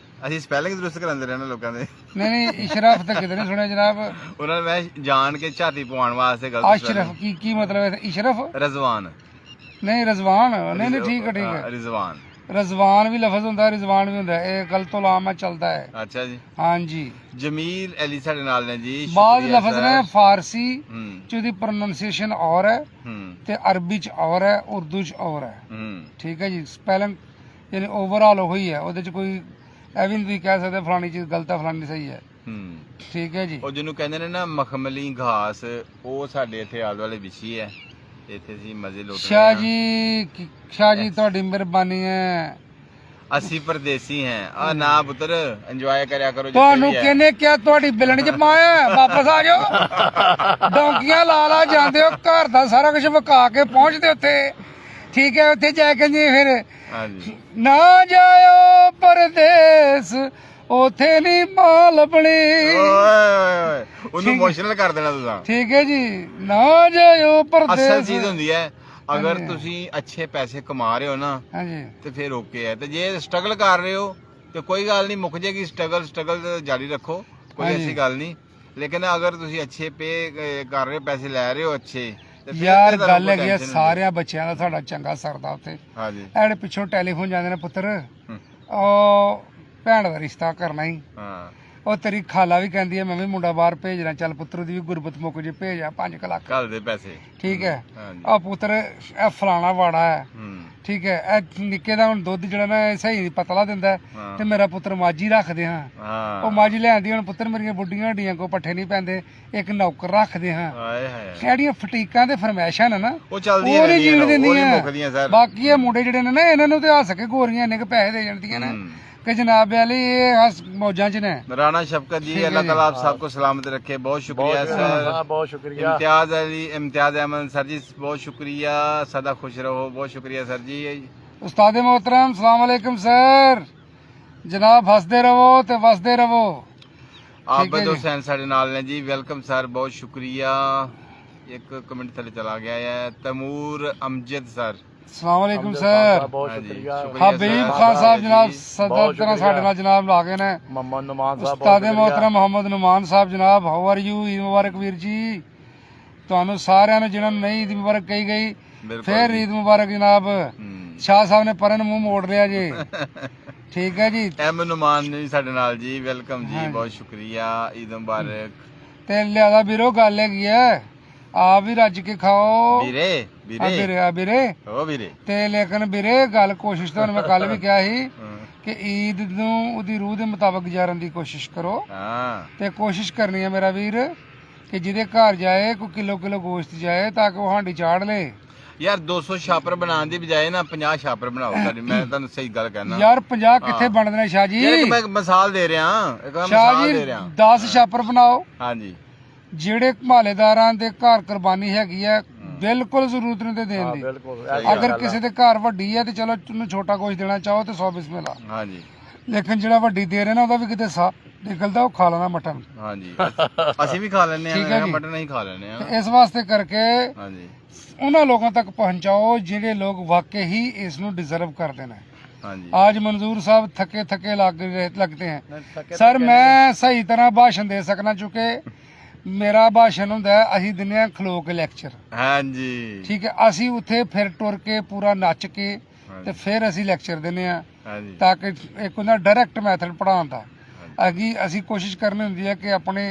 ਅਸੀਂ ਸਪੈਲਿੰਗ ਦਰੁਸਤ ਕਰਾਉਂਦੇ ਰਹਿੰਦੇ ਲੋਕਾਂ ਦੇ। नहीं इशरफ तक किधर नहीं सुना जनाब। ਉਹਨਾਂ ਨੇ ਮੈਂ ਜਾਣ ਕੇ ਝਾਤੀ ਪਵਾਉਣ ਵਾਸਤੇ ਗਲਤ अशरफ की मतलब है इशरफ? रिजवान नहीं रजवान नहीं ठीक है रिजवान। रजवान भी लफ्ज ਹੁੰਦਾ, रिजवान भी ਹੁੰਦਾ, ਇਹ ਗਲਤ ਉਲਾਮਾ ਚੱਲਦਾ ਹੈ। ਅੱਛਾ ਜੀ। ਹਾਂਜੀ ਜਮੀਲ ਅਲੀ ਸਾਡੇ ਨਾਲ ਨੇ ਜੀ। ਬਾਜ਼ ਲਫ਼ਜ਼ ਨੇ ਫਾਰਸੀ ਚ ਉਹਦੀ ਪ੍ਰੋਨੰਸੀਏਸ਼ਨ ਔਰ ਹੈ ਤੇ ਅਰਬੀ ਚ ਔਰ ਹੈ, ਉਰਦੂ ਚ ਔਰ ਹੈ। ਠੀਕ ਹੈ ਜੀ। ਸਪੈਲਿੰਗ ਯਾਨੀ ਓਵਰਆਲ ਉਹੀ ਹੈ, ਉਹਦੇ ਚ ਕੋਈ ਇਹ ਵੀ ਨਹੀਂ ਕਹਿ ਸਕਦੇ ਫਲਾਣੀ ਚੀਜ਼ ਗਲਤ ਹੈ ਫਲਾਣੀ ਸਹੀ ਹੈ। ਠੀਕ ਹੈ ਜੀ। ਉਹ ਜਿਹਨੂੰ ਕਹਿੰਦੇ ਨੇ ਨਾ ਮਖਮਲੀ ਘਾਸ, ਉਹ ਸਾਡੇ ਇੱਥੇ ਆਲੇ ਦੁਆਲੇ ਵਿਛੀ ਹੈ, ਇੱਥੇ ਅਸੀਂ ਮਜ਼ੇ ਲੁੱਟ ਰਹੇ ਹਾਂ। शाह जी ਤੁਹਾਡੀ ਮਿਹਰਬਾਨੀ ਹੈ। ਅਸੀਂ ਪਰਦੇਸੀ ਹੈ ਆ ਨਾ ਪੁੱਤਰ, ਇੰਜੋਏ ਕਰਿਆ ਕਰੋ। ਤੁਹਾਨੂੰ ਕਿਹਨੇ ਕਿਹਾ ਤੁਹਾਡੀ ਬਿਲਣ ਚ ਪਾਇਆ? ਵਾਪਸ ਆ ਜਾਓ। ਡੌਂਕੀਆਂ ਲਾ ਜਾਂਦੇ ਹੋ, ਘਰ ਦਾ ਸਾਰਾ ਕੁਝ ਵਿਕਾ ਕੇ ਪਹੁੰਚਦੇ ਉੱਥੇ। ਠੀਕ ਹੈ। ਉੱਥੇ ਜਾ ਕੇ ਜੀ ਫਿਰ ਨਾ ਜਾਇਓ ਪਰਦੇਸ ਉਥੇ ਨਹੀਂ ਮਾਂ ਲੱਭਣੀ। ਓਏ ਉਹਨੂੰ ਇਮੋਸ਼ਨਲ ਕਰ ਦੇਣਾ ਤੁਸੀਂ। ਠੀਕ ਹੈ ਜੀ, ਨਾ ਜਾਇਓ ਅਸਲ ਪਰਦੇਸ। ਚੀਜ਼ ਹੁੰਦੀ ਹੈ ਅਗਰ ਤੁਸੀਂ ਅੱਛੇ ਪੈਸੇ ਕਮਾ ਰਹੇ ਹੋ ਨਾ ਹਾਂਜੀ ਤੇ ਫਿਰ ਓਕੇ ਹੈ, ਤੇ ਜੇ ਸਟਰਗਲ ਕਰ ਰਹੇ ਹੋ ਤੇ ਕੋਈ ਗੱਲ ਨਹੀਂ, ਮੁੱਕ ਜਾਏਗੀ ਸਟਰਗਲ ਜਾਰੀ ਰੱਖੋ, ਕੋਈ ਹਾਂਜੀ। ਐਸੀ ਗੱਲ ਨਹੀਂ। ਲੇਕਿਨ ਅਗਰ ਤੁਸੀਂ ਅੱਛੇ ਪੇ ਕਰ ਰਹੇ ਹੋ, ਪੈਸੇ ਲੈ ਰਹੇ ਹੋ ਅੱਛੇ, ਤੇ ਫਿਰ ਯਾਰ ਤੁਹਾਨੂੰ ਗੱਲ ਕੋਈ ਹੈਗੀ ਆ, tension ਨਹੀਂ। ਸਾਰਿਆਂ ਬੱਚਿਆਂ ਦਾ ਸਾਡਾ ਚੰਗਾ ਸਰਦਾ ਉੱਥੇ। ਹਾਂਜੀ ਐਡੇ ਪਿੱਛੋਂ ਟੈਲੀਫੋਨ ਜਾਂਦੇ ਨੇ, ਪੁੱਤਰ ਹੂੰ, ਉਹ ਭੈਣ ਦਾ ਰਿਸ਼ਤਾ ਕਰਨਾ ਹੀ। ਹਾਂ ਉਹ ਤੇਰੀ ਖਾਲਾ ਵੀ ਕਹਿੰਦੀ ਹੈ ਮੈਂ ਵੀ ਮੁੰਡਾ ਬਾਹਰ ਭੇਜਣਾ, ਚੱਲ ਪੁੱਤਰ ਉਹਦੀ ਵੀ ਗੁਰਬਤ ਮੁੱਕ ਜੇ, ਭੇਜ ਆ 5 ਲੱਖ। ਘਰ ਦੇ ਪੈਸੇ। ਠੀਕ ਹੈ, ਹਾਂਜੀ ਆ ਪੁੱਤਰ ਇਹ ਫਲਾਣਾ ਵਾੜਾ ਹੈ, ਹੂੰ ਠੀਕ ਹੈ, ਇਹ ਨਿੱਕੇ ਦਾ ਹੁਣ ਦੁੱਧ ਜਿਹੜਾ ਨਾ ਇਹ ਸਹੀ ਪਤਲਾ ਦਿੰਦਾ ਹੈ, ਹਾਂ। ਤੇ ਮੇਰਾ ਪੁੱਤਰ ਮਾਝੀ ਰੱਖਦੇ ਹਾਂ। ਹਾਂ ਉਹ ਮਾਝੀ ਲਿਆਂਦੀ ਹੁਣ ਪੁੱਤਰ, ਮੇਰੀਆਂ ਬੁੱਢੀਆਂ ਹੱਡੀਆਂ ਕੋ ਪੱਠੇ ਨਹੀਂ ਪੈਂਦੇ, ਇੱਕ ਨੌਕਰ ਰੱਖਦੇ ਹਾਂ। ਹਾਏ ਹਾਏ ਜਿਹੜੀਆਂ ਫਟੀਕਾਂ ਤੇ ਫਰਮੈਸ਼ਾਂ ਨੇ ਨਾ ਉਹ ਚੱਲਦੀਆਂ ਉਹ ਨਹੀਂ ਰਹਿੰਦੀਆਂ ਜੀਣ ਨੇ, ਉਹ ਨਹੀਂ ਦਿੰਦੀਆਂ। ਮੁੱਕਦੀਆਂ ਸਰ। ਬਾਕੀ ਇਹ ਮੁੰਡੇ ਜਿਹੜੇ ਨੇ ਨਾ, ਇਹਨਾਂ ਨੂੰ ਤੇ ਹੱਸ ਕੇ ਗੋਰੀਆਂ ਇੰਨੇ ਕੁ ਪੈਸੇ ਦੇ ਜਾਂਦੀਆਂ ਨੇ ਹੂੰ। ਕਿ ਜਨਾਬ ਵਾਲੀ ਇਹ ਹੱਸ ਮੌਜਾਂ 'ਚ ਨੇ। राना शफकत जी, ठीक है अल्लाह जी। ताला आप सबको सलामत रखे, बहुत शुक्रिया सर। बहुत शुक्रिया। इम्तियाज अहमद सर जी, बहुत शुक्रिया, सदा खुश रहो, बहुत शुक्रिया सर जी। ਉਸਤਾਦ मोहतरम सलाम अलैकुम सर, जनाब हंसते रहो ते वसदे रहो। आबद जी। हुसैन साडे नाल ने जी, वेलकम सर, बहुत शुक्रिया। एक कमेंट थले चला गया है, तैमूर अमजद सर, सलाम अलैकुम सर। बहुत हाँ जी, शुक्रिया। शुक्रिया हबीब सर। खान साहब जनाब जी, सदर बहुत तरह शुक्रिया। साडे नाल जनाब ला गए ने। मोहम्मद नुमान साहब उस्ताद मोहतरम मोहम्मद नुमान साहब जनाब, हाउ आर यू? ईद मुबारक वीर जी ਤੁਹਾਨੂੰ ਸਾਰਿਆਂ ਨੂੰ ਜਿਨ੍ਹਾਂ ਨੂੰ ਨਹੀਂ ਈਦ ਮੁਬਾਰਕ ਕਹੀ ਗਈ, बिल्कुल ਫਿਰ जी। ਈਦ ਮੁਬਾਰਕ ਜਨਾਬ। हम्म। ਸ਼ਾਹ ਸਾਹਿਬ ਨੇ ਪਰਨ ਮੂੰਹ ਮੋੜ ਲਿਆ ਜੀ। ਠੀਕ ਹੈ ਜੀ, अहमद नुमान जी साडे नाल जी, वेलकम जी, हाँ जी। बहुत शुक्रिया, ईद मुबारक। ਤੇ ਲਿਆਦਾ ਵੀਰੋ ਗੱਲ ਹੈਗੀ ਹੈ, ਆ ਵੀ ਰੱਜ ਕੇ ਖਾਓ। ਵੀਰੇ ਆ ਵੀਰੇ ਵੀਰੇ, ਆ ਵੀਰੇ। ਓ ਵੀਰੇ। ਤੇ ਲੇਕਿਨ ਵੀਰੇ ਗੱਲ ਕੋਸ਼ਿਸ਼ ਤੁਹਾਨੂੰ ਮੈਂ ਕੱਲ ਵੀ ਕਿਹਾ ਸੀ ਹਾਂ। ਕਿ ਈਦ ਨੂੰ ਉਹਦੀ ਰੂਹ ਦੇ ਮੁਤਾਬਕ ਗੁਜ਼ਾਰਨ ਦੀ ਕੋਸ਼ਿਸ਼ ਕਰੋ। ਹਾਂ ਤੇ ਕੋਸ਼ਿਸ਼ ਕਰਨੀ ਹੈ ਮੇਰਾ ਵੀਰ ਕਿ ਜਿਹਦੇ ਘਰ ਜਾਏ ਕੋਈ ਕਿਲੋ ਗੋਸ਼ਤ ਜਾਏ ਤਾਂ ਕਿ ਉਹ ਹਾਂਡੀ ਚਾੜ ਲੇ। ਯਾਰ 200 ਛਾਪਰ ਬਣਾਉਣ ਦੀ ਬਜਾਏ ਨਾ 50 ਛਾਪਰ ਬਣਾਓ ਸਰ, ਮੈਂ ਤੁਹਾਨੂੰ ਸਹੀ ਗੱਲ ਕਹਿਣਾ। ਯਾਰ 50 ਕਿੱਥੇ ਬਣਦੇ ਨੇ ਸ਼ਾਹ ਜੀ? ਯਾਰ ਇੱਕ ਮੈਂ ਮਿਸਾਲ ਦੇ ਰਿਹਾ, ਇੱਕ ਮੈਂ ਸ਼ਾਹ ਮਿਸਾਲ ਜੀ ਦੇ ਰਿਹਾ। 10 ਛਾਪਰ ਬਣਾਓ। ਹਾਂਜੀ ਜਿਹੜੇ ਮਹੱਲੇਦਾਰਾਂ ਦੇ ਘਰ ਕੁਰਬਾਨੀ ਹੈਗੀ ਹੈ ਬਿਲਕੁਲ ਜ਼ਰੂਰਤ ਨਹੀਂ ਤੇ ਦੇਣ ਦੀ। बिल्कुल। ਅਗਰ ਕਿਸੇ ਦੇ ਘਰ ਵੱਡੀ ਹੈ ਤੇ ਚਲੋ ਉਹਨੂੰ ਛੋਟਾ ਗੋਸ਼ਤ ਦੇਣਾ ਚਾਹੋ ਤੇ 100 ਬਿਸਮਿਲ੍ਲਾ। ਹਾਂਜੀ ਲੇਕਿਨ ਜਿਹੜਾ ਵੱਡੀ ਦੇ ਰਹੇ ਨਾ ਉਹਦਾ ਵੀ ਕਿਤੇ ਸਾਹ ਨਿਕਲਦਾ, ਉਹ ਖਾ ਲੈਣਾ ਮਟਨ। ਹਾਂਜੀ ਅਸੀਂ ਵੀ ਖਾ ਲੈਂਦੇ ਠੀਕ ਹੈ ਆ, ਜੀ। ਮਟਨ ਨਹੀਂ ਖਾ ਲੈਂਦੇ ਆ। ਤੇ ਇਸ ਵਾਸਤੇ ਕਰਕੇ ਹਾਂਜੀ ਉਹਨਾਂ ਲੋਕਾਂ ਤੱਕ ਪਹੁੰਚਾਓ ਜਿਹੜੇ ਲੋਕ ਵਾਕਈ ਹੀ ਇਸ ਨੂੰ ਡਿਜ਼ਰਵ ਕਰਦੇ ਨੇ। ਹਾਂਜੀ आज मंजूर साहब थके लगते हैं सर, मैं सही तरह भाषण दे सकना, चूंकि मेरा भाषण ਹੁੰਦਾ ਅਸੀਂ ਦਿੰਦੇ ਹਾਂ ਖਲੋ ਕੇ ਲੈਕਚਰ। ਹਾਂਜੀ ਠੀਕ ਹੈ, ਅਸੀਂ ਉੱਥੇ ਫਿਰ ਟੁਰ ਕੇ ਪੂਰਾ ਨੱਚ ਕੇ ਤੇ ਫਿਰ ਅਸੀਂ ਲੈਕਚਰ ਦਿੰਦੇ ਹਾਂ, ਹਾਂਜੀ ਤਾਂ ਕਿ ਇੱਕ ਹੁੰਦਾ ਡਾਇਰੈਕਟ ਮੈਥਡ ਪੜਾਉਣ ਦਾ। ਅਸੀਂ ਕੋਸ਼ਿਸ਼ ਕਰਨੀ ਹੁੰਦੀ ਹੈ ਕਿ ਆਪਣੇ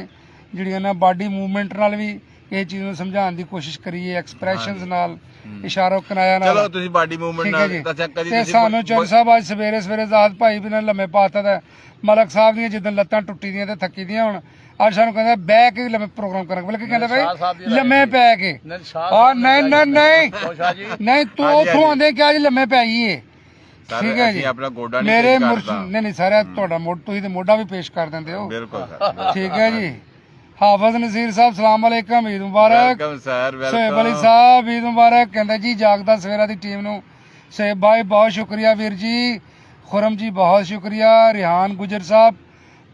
ਜਿਹੜੀਆਂ ਨਾ ਬਾਡੀ ਮੂਵਮੈਂਟ ਨਾਲ ਵੀ ਇਹ ਚੀਜ਼ ਨੂੰ ਸਮਝਾਉਣ ਦੀ ਕੋਸ਼ਿਸ਼ ਕਰੀਏ, ਐਕਸਪ੍ਰੈਸ਼ਨਸ ਨਾਲ, ਇਸ਼ਾਰਾ ਕਨਾਇਆ ਨਾਲ। ਚਲੋ ਤੁਸੀਂ ਬਾਡੀ ਮੂਵਮੈਂਟ ਠੀਕ ਹੈ ਨਾਲ ਜੀ। ਦੱਸਿਆ ਕਦੀ ਤੇ ਤੁਸੀਂ ਸਾਨੂੰ ਚੌਧਰੀ ਸਾਹਿਬ ਅੱਜ ਸਵੇਰੇ ਜ਼ਾਦ ਭਾਈ ਵੀ ਨਾਲ ਲੰਮੇ ਪਾਤਾ ਦਾ ਮਲਕ ਸਾਹਿਬ ਦੀਆਂ ਜਿੱਦਾਂ ਲੱਤਾਂ ਟੁੱਟੀ ਦੀਆਂ ਤੇ ਥੱਕੀ ਦੀਆਂ, ਹੁਣ ਅੱਜ ਸਾਨੂੰ ਕਹਿੰਦਾ ਬਹਿ ਕੇ ਲੰਮੇ ਪ੍ਰੋਗਰਾਮ ਕਰਾਂਗੇ। ਬਲਕਿ ਕਹਿੰਦਾ ਭਾਈ ਲੰਮੇ ਪੈ ਕੇ। ਆ ਨਹੀਂ ਨਹੀਂ ਨਹੀਂ ਨਹੀਂ, ਤੂੰ ਉੱਥੋਂ ਆਂਦੇ ਕਿ ਅੱਜ ਲੰਮੇ ਪੈ ਜਾਈਏ। ਠੀਕ ਹੈ ਜੀ, ਅਸੀਂ ਆਪਣਾ ਗੋਡਾ ਨਹੀਂ ਮੇਰੇ ਪੇਸ਼ ਮੁਰਸ਼ਿਦ ਕਰਦਾ। ਨਹੀਂ ਸਾਰਾ ਤੁਹਾਡਾ ਤੁਸੀਂ ਤੇ ਮੋਢਾ ਵੀ ਪੇਸ਼ ਕਰ ਦਿੰਦੇ ਹੋ। ਬਿਲਕੁਲ ਸਰ, ਠੀਕ ਹੈ ਜੀ। ਹਾਫਿਜ਼ ਨਸੀਰ ਸਾਹਿਬ ਸਲਾਮ ਅਲੈਕਮ, ਈਦ ਮੁਬਾਰਕ। Welcome sir, Sohaib Ali welcome. Sahib Eid ਮੁਬਾਰਕ। ਕਹਿੰਦਾ ਜੀ ਜਾਗਦਾ ਸਵੇਰਾ ਦੀ ਟੀਮ ਨੂੰ ਸੋਹੇਬ ਭਾਈ ਬਹੁਤ ਸ਼ੁਕਰੀਆ ਵੀਰ ਜੀ। ਖੁਰਮ ਜੀ ਬਹੁਤ ਸ਼ੁਕਰੀਆ। ਰਿਹਾਨ ਗੁਜਰ ਸਾਹਿਬ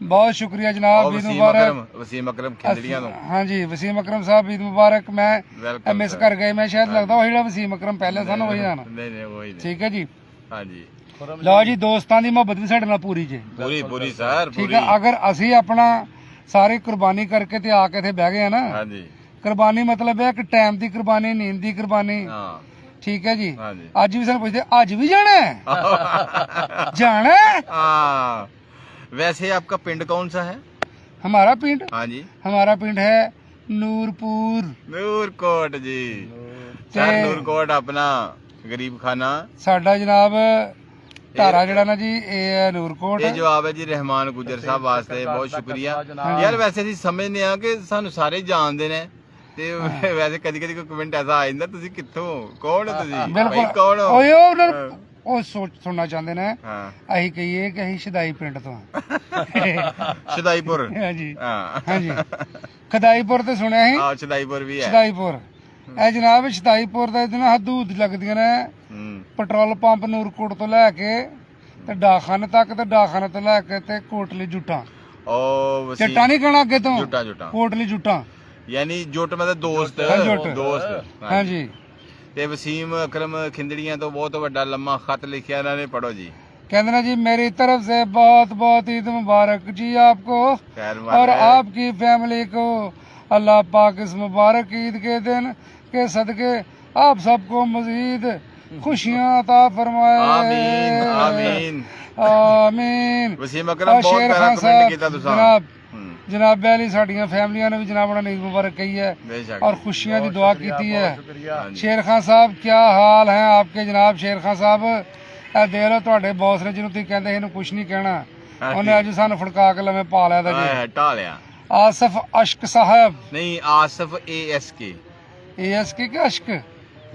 ਬਹੁਤ ਸ਼ੁਕਰੀਆ ਜਨਾਬ, ਈਦ ਮੁਬਾਰਕ। ਵਸੀਮ ਅਕਰਮ ਖਿੰਦੜੀਆਂ ਤੋਂ। ਹਾਂਜੀ ਵਸੀਮ ਅਕਰਮ ਸਾਹਿਬ ਈਦ ਮੁਬਾਰਕ। ਮੈਂ ਵੈਲਕਮ ਮਿਸ ਸਰ। ਕਰ ਗਏ, ਮੈਂ ਸ਼ਾਇਦ ਲੱਗਦਾ ਉਹ ਜਿਹੜਾ ਵਸੀਮ ਅਕਰਮ ਪਹਿਲੇ ਸਨ ਉਹੀ ਜਾਣਾ। ਨਹੀਂ ਨਹੀਂ ਉਹੀ ਨਹੀਂ। ਠੀਕ ਹੈ ਜੀ। ਹਾਂਜੀ ਲਓ ਜੀ, ਦੋਸਤਾਂ ਦੀ ਮੁਹੱਬਤ ਵੀ ਸਾਡੇ ਨਾਲ ਪੂਰੀ ਜੇ। ਪੂਰੀ ਪੂਰੀ ਸਰ, ਠੀਕ ਪੂਰੀ। ਹੈ, ਅਗਰ ਅਸੀਂ ਆਪਣਾ ਸਾਰੀ ਕੁਰਬਾਨੀ ਕਰਕੇ ਤੇ ਆ ਕੇ ਇੱਥੇ ਬਹਿ ਗਏ ਆ ਨਾ, ਹਾਂਜੀ ਕੁਰਬਾਨੀ ਮਤਲਬ ਹੈ ਕਿ ਟਾਈਮ ਦੀ ਕੁਰਬਾਨੀ, ਨੀਂਦ ਦੀ ਕੁਰਬਾਨੀ। ਹਾਂ ਠੀਕ ਹੈ ਜੀ। ਹਾਂਜੀ ਅੱਜ ਵੀ ਸਾਨੂੰ ਪੁੱਛਦੇ ਅੱਜ ਵੀ ਜਾਣਾ ਹੈ? जाना है? हाँ, वैसे आपका पिंड कौन सा है? हमारा पिंड हाँ जी, हमारा पिंड है ਨੂਰਪੁਰ। ਨੂਰਕੋਟ ਜੀ। ਤੇ ਸਰ ਨੂਰਕੋਟ ਆਪਣਾ ਗਰੀਬ ਖਾਨਾ। ਸਾਡਾ ਜਨਾਬ ਧਾਰਾ ਜਿਹੜਾ ਨਾ ਜੀ ਇਹ ਹੈ ਨੂਰਕੋਟ। ਇਹ ਜਵਾਬ ਹੈ ਜੀ ਰਹਿਮਾਨ ਗੁਜਰ ਸਾਹਿਬ ਵਾਸਤੇ, ਬਹੁਤ ਸ਼ੁਕਰੀਆ। ਯਾਰ ਵੈਸੇ ਅਸੀਂ ਸਮਝਦੇ ਆ ਕਿ ਸਾਨੂੰ ਸਾਰੇ ਜਾਣਦੇ ਨੇ, ਤੇ ਵੈਸੇ ਕਦੀ ਕਦੀ ਕੋਈ ਕਮੈਂਟ ਐਸਾ ਆ ਜਾਂਦਾ ਤੁਸੀਂ ਕਿੱਥੋਂ, ਕੌਣ ਹੋ ਤੁਸੀਂ, ਭਾਈ ਬਿਲਕੁਲ ਕੌਣ ਹੋ? ਓਏ ਉਹ ਸੁਣਨਾ ਚਾਹੁੰਦੇ ਨੇ ਹਾਂ ਅਸੀਂ ਕਹੀਏ ਕਿ ਅਸੀਂ ਸ਼ਦਾਈ ਪਿੰਡ ਤੋਂ ਹਾਂ। ਸ਼ਦਾਈਪੁਰ। ਹਾਂਜੀ ਹਾਂ ਹਾਂਜੀ, ਖਦਾਈਪੁਰ ਤੇ ਸੁਣਿਆ ਸੀ। ਹਾਂ ਸ਼ਦਾਈਪੁਰ ਵੀ ਹੈ। ਸ਼ਦਾਈਪੁਰ ਇਹ ਜਨਾਬ ਸ਼ਦਾਈਪੁਰ ਦਾ ਇਹਦੇ ਨਾਲ ਹਦੂਦ ਲੱਗਦੀਆਂ ਨੇ। ਹੂੰ ਪੈਟਰੋਲ ਪੰਪ ਨੂਰਕੋਟ ਤੋਂ ਲੈ ਕੇ ਤੇ ਡਾਕਖਾਨੇ ਤੱਕ ਤੇ ਡਾਕਖਾਨੇ ਤੋਂ ਲੈ ਕੇ ਤੇ ਕੋਟਲੀ ਜੁੱਟਾਂ ਉਹ ਚਿੱਟਾ ਨਹੀਂ ਕਹਿਣਾ ਅੱਗੇ ਤੋਂ ਜੁੱਟਾਂ ਕੋਟਲੀ ਜੁੱਟਾਂ ਯਾਨੀ ਜੁੱਟ ਮਤਲਬ ਦੋਸਤ ਦੋਸਤ ਹਾਂਜੀ ਤੇ ਵਸੀਮ ਅਕਰਮ ਖਿੰਦੜੀਆਂ ਤੋਂ ਬਹੁਤ ਵੱਡਾ ਲੰਮਾ ਖਤ ਲਿਖਿਆ ਇਹਨਾਂ ਨੇ, ਪੜੋ ਜੀ। कहते ना जी मेरी तरफ से बहुत बहुत ईद मुबारक जी आपको और आपकी फैमिली को। अल्लाह पाक इस मुबारक ईद के दिन के सदके आप सबको मजीद खुशियां अता फरमाए। आमीन आमीन आमीन। वसीम अकरम बहुत प्यारा कमेंट कीता तुसां। जनाब अली साडियां फैमिलियां ने भी जनाब ने ईद मुबारक कही है और खुशियां की दुआ की है। शेर खान साहब क्या हाल है आपके? जनाब शेर खान साहब ਇਹ ਦੇਖ ਲਓ ਤੁਹਾਡੇ ਬੌਸ ਨੇ ਜਿਹਨੂੰ ਤੁਸੀਂ ਕਹਿੰਦੇ ਇਹਨੂੰ ਕੁਝ ਨਹੀਂ ਕਹਿਣਾ, ਉਹਨੇ ਅੱਜ ਸਾਨੂੰ ਫੜਕਾ ਕੇ ਲਵੇਂ ਪਾ ਲਿਆ ਦਾ ਜੀ। ਢਾਲਿਆ ਆਸਫ ਅਸ਼ਕ ਸਾਹਿਬ ਨਹੀਂ, ਆਸਫ ASK ASK ਕਿ ਅਸ਼ਕ?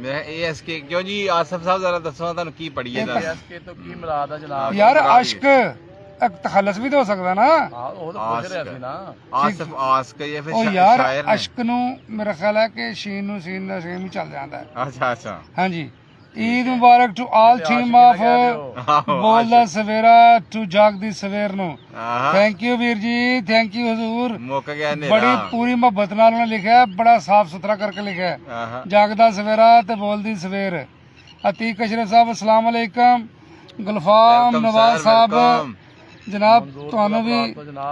ਮੈਂ ASK ਕਿਉਂ ਜੀ? ਆਸਫ ਸਾਹਿਬ ਜ਼ਰਾ ਦੱਸੋ ਤੁਹਾਨੂੰ ਕੀ ਪੜੀਏ ਦਾ ASK ਤੋਂ ਕੀ ਮੁਰਾਦ ਆ ਜਨਾਬ? ਯਾਰ ਅਸ਼ਕ ਇੱਕ ਤਖਲਸ ਵੀ ਤਾਂ ਹੋ ਸਕਦਾ ਨਾ। ਹਾਂ ਉਹ ਤਾਂ ਪੁੱਛ ਰਿਹਾ ਸੀ ਨਾ। ਆਸਫ ਆਸਕ ਜਾਂ ਫਿਰ ਉਹ ਯਾਰ ਅਸ਼ਕ ਨੂੰ ਮੇਰਾ ਖਿਆਲ ਹੈ ਕਿ ਸ਼ੀਨ ਨੂੰ ਸੀਨ ਦਾ ਸੇਮ ਹੀ ਚੱਲ ਜਾਂਦਾ ਹੈ। ਅੱਛਾ ਅੱਛਾ ਹਾਂਜੀ। ईद मुबारक टू ऑल थीम ऑफ बोलदा सवेरा टू जागदी सवेर नु। थैंक यू वीर जी, थैंक यू हुजूर। मुक गया नेरा। बड़ी पूरी मोहब्बत नाल उन्होंने लिखा है, बड़ा साफ सुथरा करके लिखा है। जागदा सवेरा ते बोलदी सवेर। अतीक अशरफ साहब अस्सलाम वालेकुम। गुलफाम नवाज साहब जनाब ਤੁਹਾਨੂੰ ਵੀ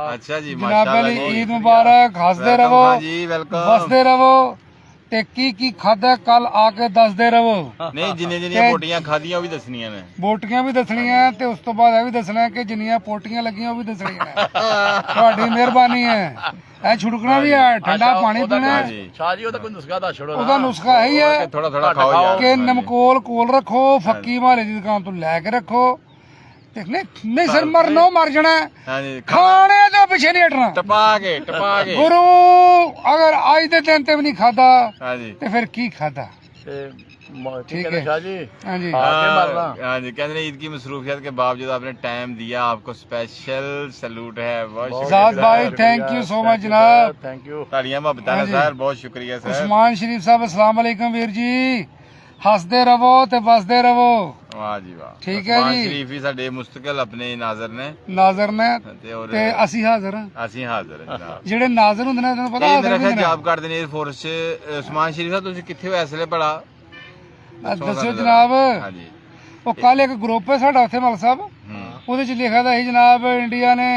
ਅੱਛਾ ਜੀ ਜਨਾਬ ਅਲੀ ईद मुबारक। हंसदे रहो जी, वेलकम। बसदे रहो ਤੇ ਕੀ ਖਾਦਾ ਕੱਲ ਆ ਕੇ ਦੱਸਦੇ ਰਹੋ। ਨਹੀਂ ਜਿੰਨੀਆਂ ਬੋਟੀਆਂ ਖਾਧੀਆਂ ਉਹ ਵੀ ਦੱਸਣੀਆਂ ਨੇ, ਬੋਟੀਆਂ ਵੀ ਦੱਸਣੀਆਂ ਤੇ ਉਸ ਤੋਂ ਬਾਅਦ ਇਹ ਵੀ ਦੱਸਣਾ ਕਿ ਜਿੰਨੀਆਂ ਪੋਟੀਆਂ ਲੱਗੀਆਂ ਉਹ ਵੀ ਦੱਸਣੀਆਂ ਨੇ। ਤੁਹਾਡੀ ਮਿਹਰਬਾਨੀ ਹੈ। ਇਹ ਛੁੜਕਣਾ ਵੀ ਹੈ, ਠੰਡਾ ਪਾਣੀ ਪੀਣਾ। ਸ਼ਾਹ ਜੀ ਉਹਦਾ ਕੋਈ ਨੁਸਖਾ ਦੱਸ ਛੋੜੋ। ਉਹਦਾ ਨੁਸਖਾ ਹੈ ਹੀ ਹੈ ਥੋੜਾ ਥੋੜਾ ਖਾਓ ਯਾਰ ਕਿ ਨਮਕੋਲ ਕੋਲ ਰੱਖੋ, ਫੱਕੀ ਮਹੱਲੇ ਦੀ ਦੁਕਾਨ ਤੋਂ ਲੈ ਕੇ ਰੱਖੋ। ਨਹੀਂ ਸਰ ਮਰਨੋਂ ਮਰ ਜਾਣਾ, ਖਾਣੇ ਤੋਂ ਪਿੱਛੇ ਨਹੀਂ ਹਟਣਾ। ਟਪਾ ਕੇ ਗੁਰੂ ਅਗਰ ਅੱਜ ਦੇ ਦਿਨ ਤੇ ਵੀ ਨਹੀਂ ਖਾਦਾ ਤੇ ਫਿਰ ਕੀ ਖਾਦਾ? ठीक है शाह जी। हाँ जी हाँ जी। कहते हैं ईद की मसरूफियत के बावजूद आपने टाइम दिया, आपको स्पेशल सैल्यूट है। साद भाई थैंक यू सो मच जनाब, थैंक यू। तालियां बताना सर, बहुत शुक्रिया सर। उस्मान शरीफ साहब अस्सलाम वालेकुम वीर जी। हसदे रहो ते बसदे रहो। वाह जी वाह। ठीक है जी। शरीफ ही साडे मुस्तकिल अपने नाज़र ने ते ਅਸੀਂ ਹਾਜ਼ਰ ਹਾਂ। ਅਸੀਂ ਹਾਜ਼ਰ ਹਾਂ ਜਨਾਬ। ਜਿਹੜੇ ਨਾਜ਼ਰ ਹੁੰਦੇ ਨੇ ਤੁਹਾਨੂੰ ਪਤਾ ਮੇਰਾ ਖਿਆਲ ਜੌਬ ਕਰਦੇ ਨੇ 에ਅਰ ਫੋਰਸ ਚ। ਉਸਮਾਨ ਸ਼ਰੀਫ ਸਾਹਿਬ ਤੁਸੀਂ ਕਿੱਥੇ ਹੋ ਇਸ ਵੇਲੇ ਭਲਾ? ਦੱਸਿਓ ਜਨਾਬ। ਹਾਂਜੀ। ਉਹ ਕੱਲ ਇੱਕ ਗਰੁੱਪ ਹੈ ਸਾਡਾ ਉੱਥੇ ਮਲ ਸਾਹਿਬ, ਉਹਦੇ ਚ ਲਿਖਿਆ था जनाब इंडिया ने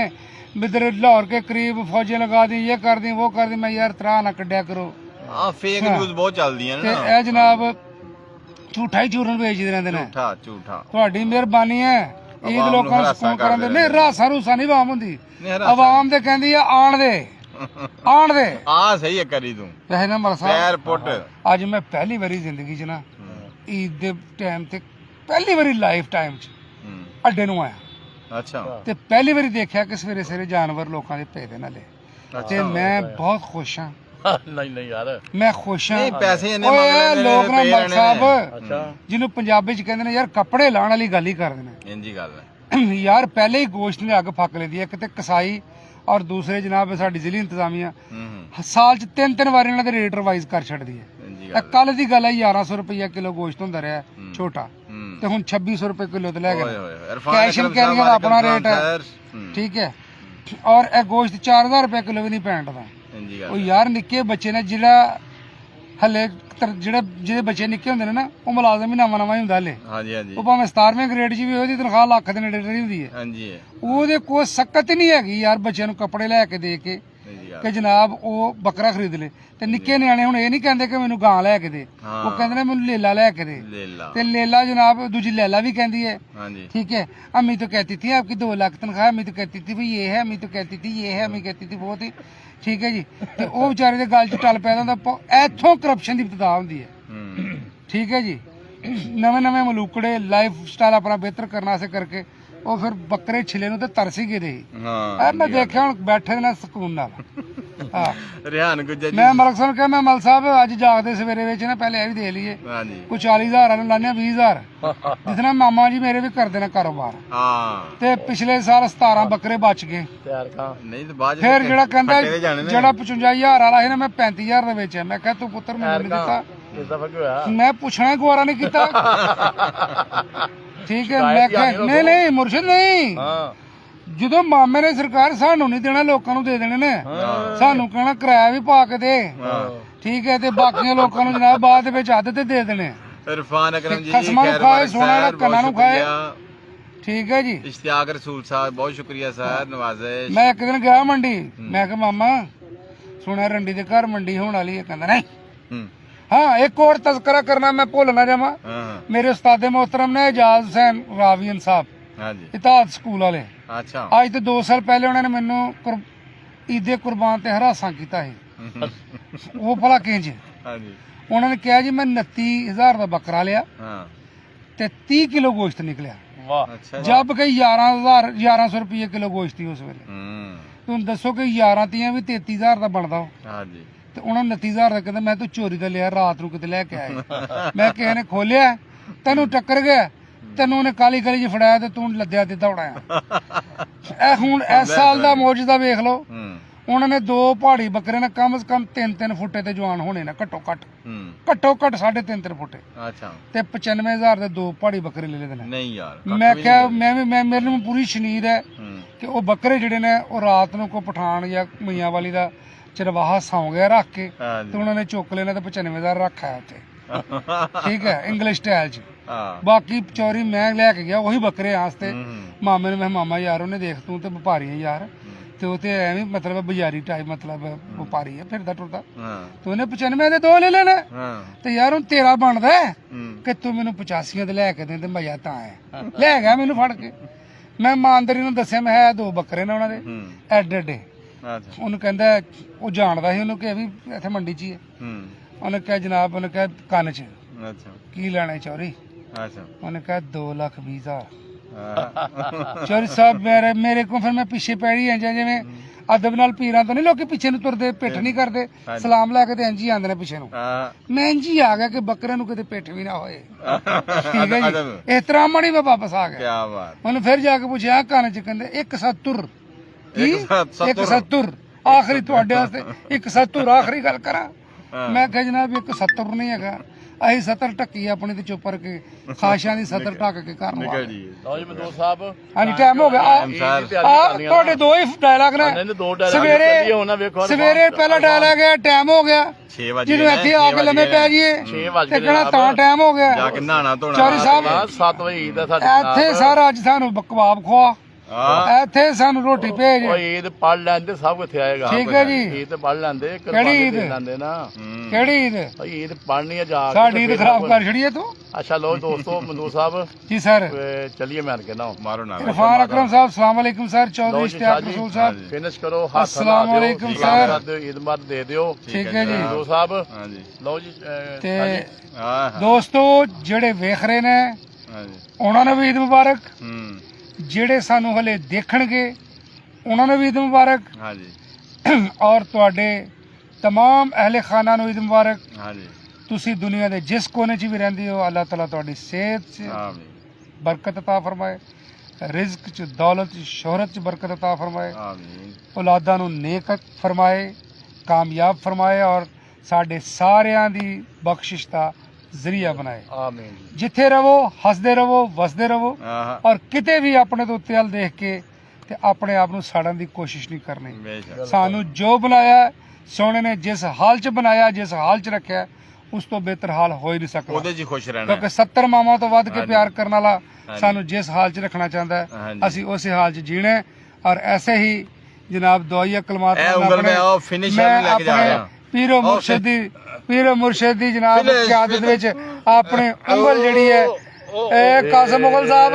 बिदर लाहौर के करीब फौजें लगा दी, ये कर दी वो कर दी। मैं यार तराह ना कड्या करो। हाँ फेक न्यूज़ बहुत ਚੱਲਦੀਆਂ ਨੇ ਨਾ। ਇਹ ਜਨਾਬ ਝੂਠਾ ਹੀ ਝੂਠ ਵੇਚਦੇ ਰਹਿੰਦੇ ਨੇ। ਝੂਠਾ। ਤੁਹਾਡੀ ਮਿਹਰਬਾਨੀ ਹੈ। ਈਦ ਲੋਕਾਂ ਨੂੰ ਸਕੂਨ ਕਰਨ ਦੇ ਨਹੀਂ, ਰਾਸਾਂ ਰੂਸਾਂ ਨਹੀਂ ਆਵਾਮ ਹੁੰਦੀ। ਆਵਾਮ ਤੇ ਕਹਿੰਦੀ ਆ ਆਣ ਦੇ ਆ ਸਹੀ ਹੈ ਕਰੀ ਤੂੰ ਵੈਸੇ ਨਾ ਮਲ ਸਾਹਿਬ ਪੈਰ ਪੁੱਟ। ਅੱਜ ਮੈਂ ਪਹਿਲੀ ਵਾਰੀ ਜ਼ਿੰਦਗੀ 'ਚ ਨਾ ਈਦ ਦੇ ਟਾਈਮ ਤੇ ਪਹਿਲੀ ਵਾਰੀ ਲਾਈਫ ਟਾਈਮ 'ਚ ਅੱਡੇ ਨੂੰ ਆਇਆ। ਅੱਛਾ। ਤੇ ਪਹਿਲੀ ਵਾਰੀ ਦੇਖਿਆ ਕਿ ਸਵੇਰੇ ਸਵੇਰੇ ਜਾਨਵਰ ਲੋਕਾਂ ਦੇ ਭੇਜਦੇ ਨਾਲੇ, ਤੇ ਮੈਂ ਬਹੁਤ ਖੁਸ਼ ਹਾਂ। ਨਹੀਂ ਯਾਰ ਮੈਂ ਖੁਸ਼ ਹਾਂ। ਪੈਸੇ ਇੰਨੇ ਮੰਗ ਲੈਂਦੇ ਨੇ ਲੋਕ ਨਾ ਮਲ ਸਾਹਿਬ ਅੱਛਾ ਜਿਹਨੂੰ ਪੰਜਾਬੀ 'ਚ ਕਹਿੰਦੇ ਨੇ ਯਾਰ ਕੱਪੜੇ ਲਾਉਣ ਵਾਲੀ ਗੱਲ ਹੀ ਕਰਦੇ ਨੇ। ਇੰਜੀ ਗੱਲ ਹੈ ਯਾਰ ਪਹਿਲੇ ਹੀ ਗੋਸ਼ਤ ਨੇ ਅੱਗ ਫੱਕ ਲੈਂਦੀ ਹੈ। ਇੱਕ ਤੇ ਕਸਾਈ ਔਰ ਦੂਸਰੇ ਜਨਾਬ ਸਾਡੀ ਜ਼ਿਲ੍ਹੀ ਇੰਤਜ਼ਾਮੀਆ ਸਾਲ 'ਚ ਤਿੰਨ ਵਾਰੀ ਇਹਨਾਂ ਦੇ ਰੇਟ ਰਿਵਾਈਜ਼ ਕਰ ਛੱਡਦੀ ਹੈ। ਕੱਲ ਦੀ ਗੱਲ ਹੈ 1100 ਰੁਪਇਆ ਕਿਲੋ ਗੋਸ਼ਤ ਹੁੰਦਾ ਰਿਹਾ ਛੋਟਾ, ਤੇ ਹੁਣ 2600 ਰੁਪਏ ਕਿਲੋ ਤੇ ਲੈ ਗਏ। ਕੈਸ਼ ਐਂਡ ਕੈਰੀ ਦਾ ਆਪਣਾ ਰੇਟ ਹੈ, ਠੀਕ ਹੈ। ਔਰ ਇਹ ਗੋਸ਼ਤ 4000 ਰੁਪਏ ਕਿਲੋ ਵੀ ਨਹੀਂ ਪੈਂਦਾ। ਉਹ ਯਾਰ ਨਿੱਕੇ ਬੱਚੇ ਨੇ ਜਿਹੜਾ ਹਲੇ ਜਿਹੜੇ ਬੱਚੇ ਨਿੱਕੇ ਹੁੰਦੇ ਨੇ ਨਾ, ਉਹ ਮੁਲਾਜ਼ਮ ਹੀ ਨਵਾਂ ਹੀ ਹੁੰਦਾ ਹਲੇ। ਉਹ ਭਾਵੇਂ 17ਵੇਂ ਗ੍ਰੇਡ 'ਚ ਵੀ ਉਹਦੀ ਤਨਖਾਹ ਲੱਖ ਦੇ ਨੇੜੇ ਹੁੰਦੀ ਹੈ। ਉਹਦੇ ਕੋਈ ਸਖਤ ਨਹੀਂ ਹੈਗੀ ਯਾਰ ਬੱਚਿਆਂ ਨੂੰ ਕੱਪੜੇ ਲੈ ਕੇ ਦੇ ਕੇ ਕਿ ਜਨਾਬ ਉਹ ਬੱਕਰਾ ਖਰੀਦ ਲੈ। ਤੇ ਨਿੱਕੇ ਨਿਆਣੇ ਹੁਣ ਇਹ ਨਹੀਂ ਕਹਿੰਦੇ ਕਿ ਮੈਨੂੰ ਗਾਂ ਲੈ ਕੇ ਦੇ, ਉਹ ਕਹਿੰਦੇ ਨੇ ਮੈਨੂੰ ਲੇਲਾ ਲੈ ਕੇ ਦੇ। ਤੇ ਲੇਲਾ ਜਨਾਬ ਦੂਜੀ ਲੈਲਾ ਵੀ ਕਹਿੰਦੀ ਹੈ, ठीक है। अम्मी तो कहती थी आपकी 2 लाख तनख्वाह, अम्मी तो कहती थी भाई ये है, अम्मी तो कहती थी ये है, अम्मी कहती थी बहुत ही ठीक है जी। ਤੇ ਉਹ ਵਿਚਾਰੇ ਦੇ ਗੱਲ 'ਚ ਟਲ ਪੈਦਾ ਹੁੰਦਾ। ਇੱਥੋਂ ਕਰਪਸ਼ਨ ਦੀ ਇਬਤਦਾ ਹੁੰਦੀ ਹੈ, ਠੀਕ ਹੈ ਜੀ। ਨਵੇਂ ਮਲੂਕੜੇ ਲਾਈਫ ਸਟਾਈਲ ਆਪਣਾ ਬਿਹਤਰ ਕਰਨ ਵਾਸਤੇ ਕਰਕੇ ਉਹ ਫਿਰ ਬੱਕਰੇ ਛਿਲੇ ਨੂੰ ਤੇ ਤਰਸ ਹੀ ਗਏ ਦੇ। ਮੈਂ ਦੇਖਿਆ ਹੁਣ ਬੈਠੇ ਨੇ ਸਕੂਨ ਨਾਲ। ਰਿਹਾਨ ਗੁੱਜਰ ਜੀ ਮੈਂ ਮਲਕ ਸਾਹਿਬ ਕਿਹਾ, ਮੈਂ ਮਲ ਸਾਹਿਬ ਅੱਜ ਜਾਗਦੇ ਸਵੇਰੇ ਵਿੱਚ ਨਾ ਪਹਿਲੇ ਇਹ ਵੀ ਦੇ ਲਈਏ ਕੋਈ 40,000 ਨੂੰ ਲਾਣੇ 20,000 ਜਿਤਨਾ ਮਾਮਾ ਜੀ ਮੇਰੇ ਵੀ ਕਰਦੇ ਨੇ ਕਾਰੋਬਾਰ। ਤੇ ਪਿਛਲੇ ਸਾਲ 17 ਬੱਕਰੇ ਬਚ ਗਏ। ਫਿਰ ਜਿਹੜਾ ਕਹਿੰਦਾ ਜਿਹੜਾ 55,000 ਵਾਲਾ ਸੀ ਨਾ ਮੈਂ 35,000 ਦੇ ਵਿੱਚ। ਮੈਂ ਕਿਹਾ ਤੂੰ ਪੁੱਤਰ ਮੈਨੂੰ ਨਹੀਂ ਦਿੱਤਾ, ਇਸ ਦਫਾ ਕੀ ਹੋਇਆ? ਮੈਂ ਪੁੱਛਣਾ ਗਵਾਰਾ ਨਹੀਂ ਕੀਤਾ। ਠੀਕ ਹੈ, ਮੈਂ ਕਿਹਾ ਨਹੀਂ ਮੁਰਸ਼ਿਦ ਨਹੀਂ, ਜਦੋਂ ਮਾਮੇ ਨੇ ਸਰਕਾਰ ਸਾਨੂੰ ਨਹੀਂ ਦੇਣਾ, ਲੋਕਾਂ ਨੂੰ ਦੇ ਦੇਣੇ ਨੇ। ਸਾਨੂੰ ਕਹਿਣਾ ਕਿਰਾਇਆ ਵੀ ਪਾ ਕੇ ਦੇ, ਠੀਕ ਹੈ, ਤੇ ਬਾਕੀਆਂ ਲੋਕਾਂ ਨੂੰ ਜਨਾਬ ਬਾਅਦ ਦੇ ਵਿੱਚ ਅੱਧ ਤੇ ਦੇ ਦੇਣੇ। इरफान अकरम जी खसमां खैर खाए, बारक सोना सर, कन्ना बहुत नू खाए। शुक्रिया। ठीक है जी। इश्तियाक रसूल साहब बहुत शुक्रिया सर, नवाजिश। मैं एक दिन गया मंडी, मैं कहा मामा सुना रंडी दे घर मंडी होने वाली है, कहंदा नहीं। हाँ, एक और तस्करा करना मैं भुल ना जावां, मेरे उस्ताद मोहतरम ने एजाज हुसैन रावीन साहब इताद स्कूल वाले, अच्छा आज तो 2 साल पहले उन्होंने मैनू ईदे कुर्बान ते हरासा कीता है। वो भला किंज उन्होंने कहा जी मैं 29,000 का बकरा लिया ते 30 किलो गोश्त निकलिया, जब कि 1100 रुपये किलो गोश्त थी उस वेले। तुम दसो कि 11 तीह भी 33,000 का बनता हो, तो उन्होंने 29,000 का कहते मैं तो चोरी का लिया, रात को किते लैके आए। मैं किसी ने खोलिया, तेनू टक्कर गया, तेनू उन्हें काली गली च फड़ाया ते तू लद्या ते दौड़ाया। हुण इस साल का मौजूदा वेख लो, उन्होंने 2 पहाड़ी बकरे ने कम से कम 3-3 फुटे ते जवान होने ने, घट्टो घट्ट 3.5 फुटे, ते 95,000 दे 2 पहाड़ी बकरे ले लेदे ने। नहीं यार, मैं क्या मैं मेरे नूं पूरी शनीद है कि वो बकरे जिहड़े ने वो रात नूं को पठान या मियां वाली दा चरवाहा सौ गया रख के, ते उन्होंने चुक लेना ते 95,000 रखा है उत्थे। ठीक है, इंग्लिश स्टाइल च। बाकी चोरी मैं लैके गया वही बकरे आस्ते, मामे ने मैं मामा यार उन्हें देख तू ते व्यापारी है यार, ਤੇ ਉਹ ਤੇ ਐਵੇਂ ਮਤਲਬ ਬਾਜ਼ਾਰੀ ਟਾਈਪ ਮਤਲਬ ਵਪਾਰੀ ਹੈ ਫਿਰਦਾ ਟੁਰਦਾ, ਤੇ ਉਹਨੇ 95 ਦੇ 2 ਲੈ ਲੈਣੇ। ਤੇ ਯਾਰ ਹੁਣ ਤੇਰਾ ਬਣਦਾ ਕਿ ਤੂੰ ਮੈਨੂੰ 85 ਦੇ ਲੈ ਕੇ ਦੇ, ਤੇ ਮਜ਼ਾ ਤਾਂ ਆਇਆ। ਲੈ ਗਿਆ ਮੈਨੂੰ ਫੜ ਕੇ, ਮੈਂ ਇਮਾਨਦਾਰੀ ਨੂੰ ਦੱਸਿਆ ਮੈਂ 2 ਬੱਕਰੇ ਨੇ ਉਹਨਾਂ ਦੇ ਐਡੇ ਐਡੇ। ਉਹਨੂੰ ਕਹਿੰਦਾ ਉਹ ਜਾਣਦਾ ਸੀ ਉਹਨੂੰ ਕਿ ਵੀ ਇੱਥੇ ਮੰਡੀ 'ਚ ਹੀ ਹੈ। ਉਹਨੇ ਕਿਹਾ ਜਨਾਬ, ਉਹਨੇ ਕਿਹਾ ਕੰਨ 'ਚ ਕੀ ਲੈਣਾ ਚੋਰੀ? ਉਹਨੇ ਕਿਹਾ 2,20,000। ਚੋਰੀ ਸਾਹਿਬ ਮੇਰੇ ਕੋਲ ਫਿਰ ਮੈਂ ਪਿੱਛੇ ਪੈ ਰਹੀ ਹਾਂ, ਜਿਵੇਂ ਅਦਬ ਨਾਲ ਪੀਰਾਂ ਤੋਂ ਨਹੀਂ ਲੋਕੀ ਪਿੱਛੇ ਨੂੰ ਤੁਰਦੇ, ਪਿੱਠ ਨਹੀਂ ਕਰਦੇ, ਸਲਾਮ ਲੈ ਕੇ ਤੇ ਇੰਝ ਹੀ ਆਉਂਦੇ ਨੇ ਪਿੱਛੇ ਨੂੰ। ਮੈਂ ਇੰਝ ਹੀ ਆ ਗਿਆ ਕਿ ਬੱਕਰੇ ਨੂੰ ਕਿਤੇ ਪਿੱਠ ਵੀ ਨਾ ਹੋਏ। ਠੀਕ ਹੈ ਜੀ, ਇਹਤਰਾਮ ਨਾਲ ਹੀ ਮੈਂ ਵਾਪਸ ਆ ਗਿਆ। ਕਿਆ ਬਾਤ। ਉਹਨੂੰ ਫਿਰ ਜਾ ਕੇ ਪੁੱਛਿਆ ਕੰਨ ਚ, ਕਹਿੰਦੇ 170 ਕੀ 170 ਆਖਰੀ ਤੁਹਾਡੇ ਵਾਸਤੇ 170 ਆਖਰੀ ਗੱਲ ਕਰਾਂ। ਮੈਂ ਕਿਹਾ ਜਨਾਬ 170 ਨਹੀਂ ਹੈਗਾ, ਅਸੀਂ 70 ਢੱਕੀ ਆਪਣੀ ਤੇ ਚੁੱਪ ਕਰਕੇ ਖਾਸ਼ਾਂ ਦੀ 70 ਢੱਕ ਕੇ ਕਰ ਲਓ ਜੀ। ਲਓ ਜੀ ਮਨੋਜ ਸਾਹਿਬ, ਹਾਂਜੀ ਟਾਈਮ ਹੋ ਗਿਆ। ਤੁਹਾਡੇ 2 ਹੀ ਡਾਇਲਾਗ ਨੇ ਸਵੇਰੇ ਪਹਿਲਾ ਡਾਇਲਾਗ ਹੈ ਟਾਈਮ ਹੋ ਗਿਆ, 6 ਵਜੇ ਜਦੋਂ ਇੱਥੇ ਆ ਕੇ ਲੰਮੇ ਪੈ ਜਾਈਏ ਤੇ ਕਹਿਣਾ ਤਾਂ ਟਾਈਮ ਹੋ ਗਿਆ। ਜਾ ਕੇ ਨਹਾਣਾ ਧੋਣਾ। ਚੌਰੀ ਸਾਹਿਬ 7 ਵਜੇ ਈਦ ਹੈ ਸਾਡੇ ਇੱਥੇ ਸਾਰਾ ਅੱਜ ਸਾਨੂੰ ਕਬਾਬ ਖਵਾ, ਇੱਥੇ ਸਾਨੂੰ ਰੋਟੀ ਭੇਜ। ਈਦ ਪੜ ਲੈਂਦੇ ਸਭ ਕਿੱਥੇ ਆਏਗਾ। ਠੀਕ ਹੈ ਜੀ, ਈਦ ਪੜ ਲੈਂਦੇ, ਕਿਹੜੀ ਈਦ ਲੈਂਦੇ ਨਾ, ਕਿਹੜੀ ਈਦ? ਈਦ ਪੜਨੀ ਹੈ ਜਾ ਕੇ, ਸਾਡੀ ਈਦ ਖਰਾਬ ਕਰ ਛੜੀਏ ਤੂੰ। ਅੱਛਾ ਲੋ ਦੋਸਤੋ, ਮਨੋਜ ਸਾਹਿਬ ਜੀ ਸਰ ਚਲਿਏ ਮੈਂ कहना मारो ना। इरफान अकरम साहब अस्सलाम वालेकुम सर, चौधरी इश्तियाक रसूल साहब फिनिश करो, अस्सलाम वालेकुम सर, ईद मुबारक दे दियो। ठीक है जी मनोज ਸਾਹਿਬ। ਲਓ ਜੀ ਤੇ ਦੋਸਤੋ ਜਿਹੜੇ ਵੇਖ ਰਹੇ ਨੇ ਉਹਨਾਂ ਨੂੰ ਵੀ ਈਦ ਮੁਬਾਰਕ, ਜਿਹੜੇ ਸਾਨੂੰ ਹਲੇ ਦੇਖਣਗੇ ਉਹਨਾਂ ਨੂੰ ਵੀ ਈਦ ਮੁਬਾਰਕ, ਔਰ ਤੁਹਾਡੇ तमाम ਅਹਿਲੇ ਖਾਨਾ ਨੂੰ ਈਦ ਮੁਬਾਰਕ। ਤੁਸੀਂ ਦੁਨੀਆ ਦੇ ਜਿਸ ਕੋਨੇ 'ਚ ਵੀ ਰਹਿੰਦੇ ਹੋ, ਅੱਲਾਹ ਤਾਲਾ ਤੁਹਾਡੀ ਸਿਹਤ 'ਚ ਬਰਕਤ ਅਤਾ ਫਰਮਾਏ, ਰਿਜ਼ਕ 'ਚ, ਦੌਲਤ 'ਚ, ਸ਼ੋਹਰਤ 'ਚ ਬਰਕਤ ਅਤਾ ਫਰਮਾਏ, ਔਲਾਦਾਂ ਨੂੰ ਨੇਕ ਫਰਮਾਏ, ਕਾਮਯਾਬ ਫਰਮਾਏ, ਔਰ ਸਾਡੇ ਸਾਰਿਆਂ ਦੀ ਬਖਸ਼ਿਸ਼ ਦਾ ਜ਼ਰੀਆ ਬਣਾਏ। ਆਮੀਨ। ਜਿੱਥੇ ਰਹੋ ਹੱਸਦੇ ਰਹੋ, ਵਸਦੇ ਰਹੋ, ਔਰ ਕਿਤੇ ਵੀ ਆਪਣੇ ਤੋਂ ਉੱਤੇ ਵੱਲ ਦੇਖ ਕੇ ਤੇ ਆਪਣੇ ਆਪ ਨੂੰ ਸਾੜਨ ਦੀ ਕੋਸ਼ਿਸ਼ ਨਹੀਂ ਕਰਨੀ। ਸਾਨੂੰ ਜੋ ਬਣਾਇਆ ਸੋਹਣੇ ਨੇ, ਜਿਸ ਹਾਲ 'ਚ ਬਣਾਇਆ, ਜਿਸ ਹਾਲ 'ਚ ਰੱਖਿਆ, ਉਸ ਤੋਂ ਬਿਹਤਰ ਹਾਲ ਹੋ ਹੀ ਨਹੀਂ ਸਕਦਾ। ਉਹਦੇ 'ਚ ਖੁਸ਼ ਰਹਿਣਾ, ਕਿਉਂਕਿ 70 ਮਾਵਾਂ ਤੋਂ ਵੱਧ ਕੇ ਪਿਆਰ ਕਰਨ ਵਾਲਾ ਸਾਨੂੰ ਜਿਸ ਹਾਲ 'ਚ ਰੱਖਣਾ ਚਾਹੁੰਦਾ ਹੈ, ਅਸੀਂ ਉਸੇ ਹਾਲ 'ਚ ਜੀਣਾ। ਔਰ ਐਸੇ ਹੀ ਜਨਾਬ ਦੁਆਈਆ ਕਲਮਾਤ ਪੀਰੋ ਮੁਰਸ਼ਿਦ ਦੀ ਜਨਾਬ ਕਿਆਦਤ ਵਿੱਚ ਆਪਣੇ ਉਂਗਲ ਜਿਹੜੀ ਹੈ ਕਾਸਮ ਮੁਗਲ ਸਾਹਿਬ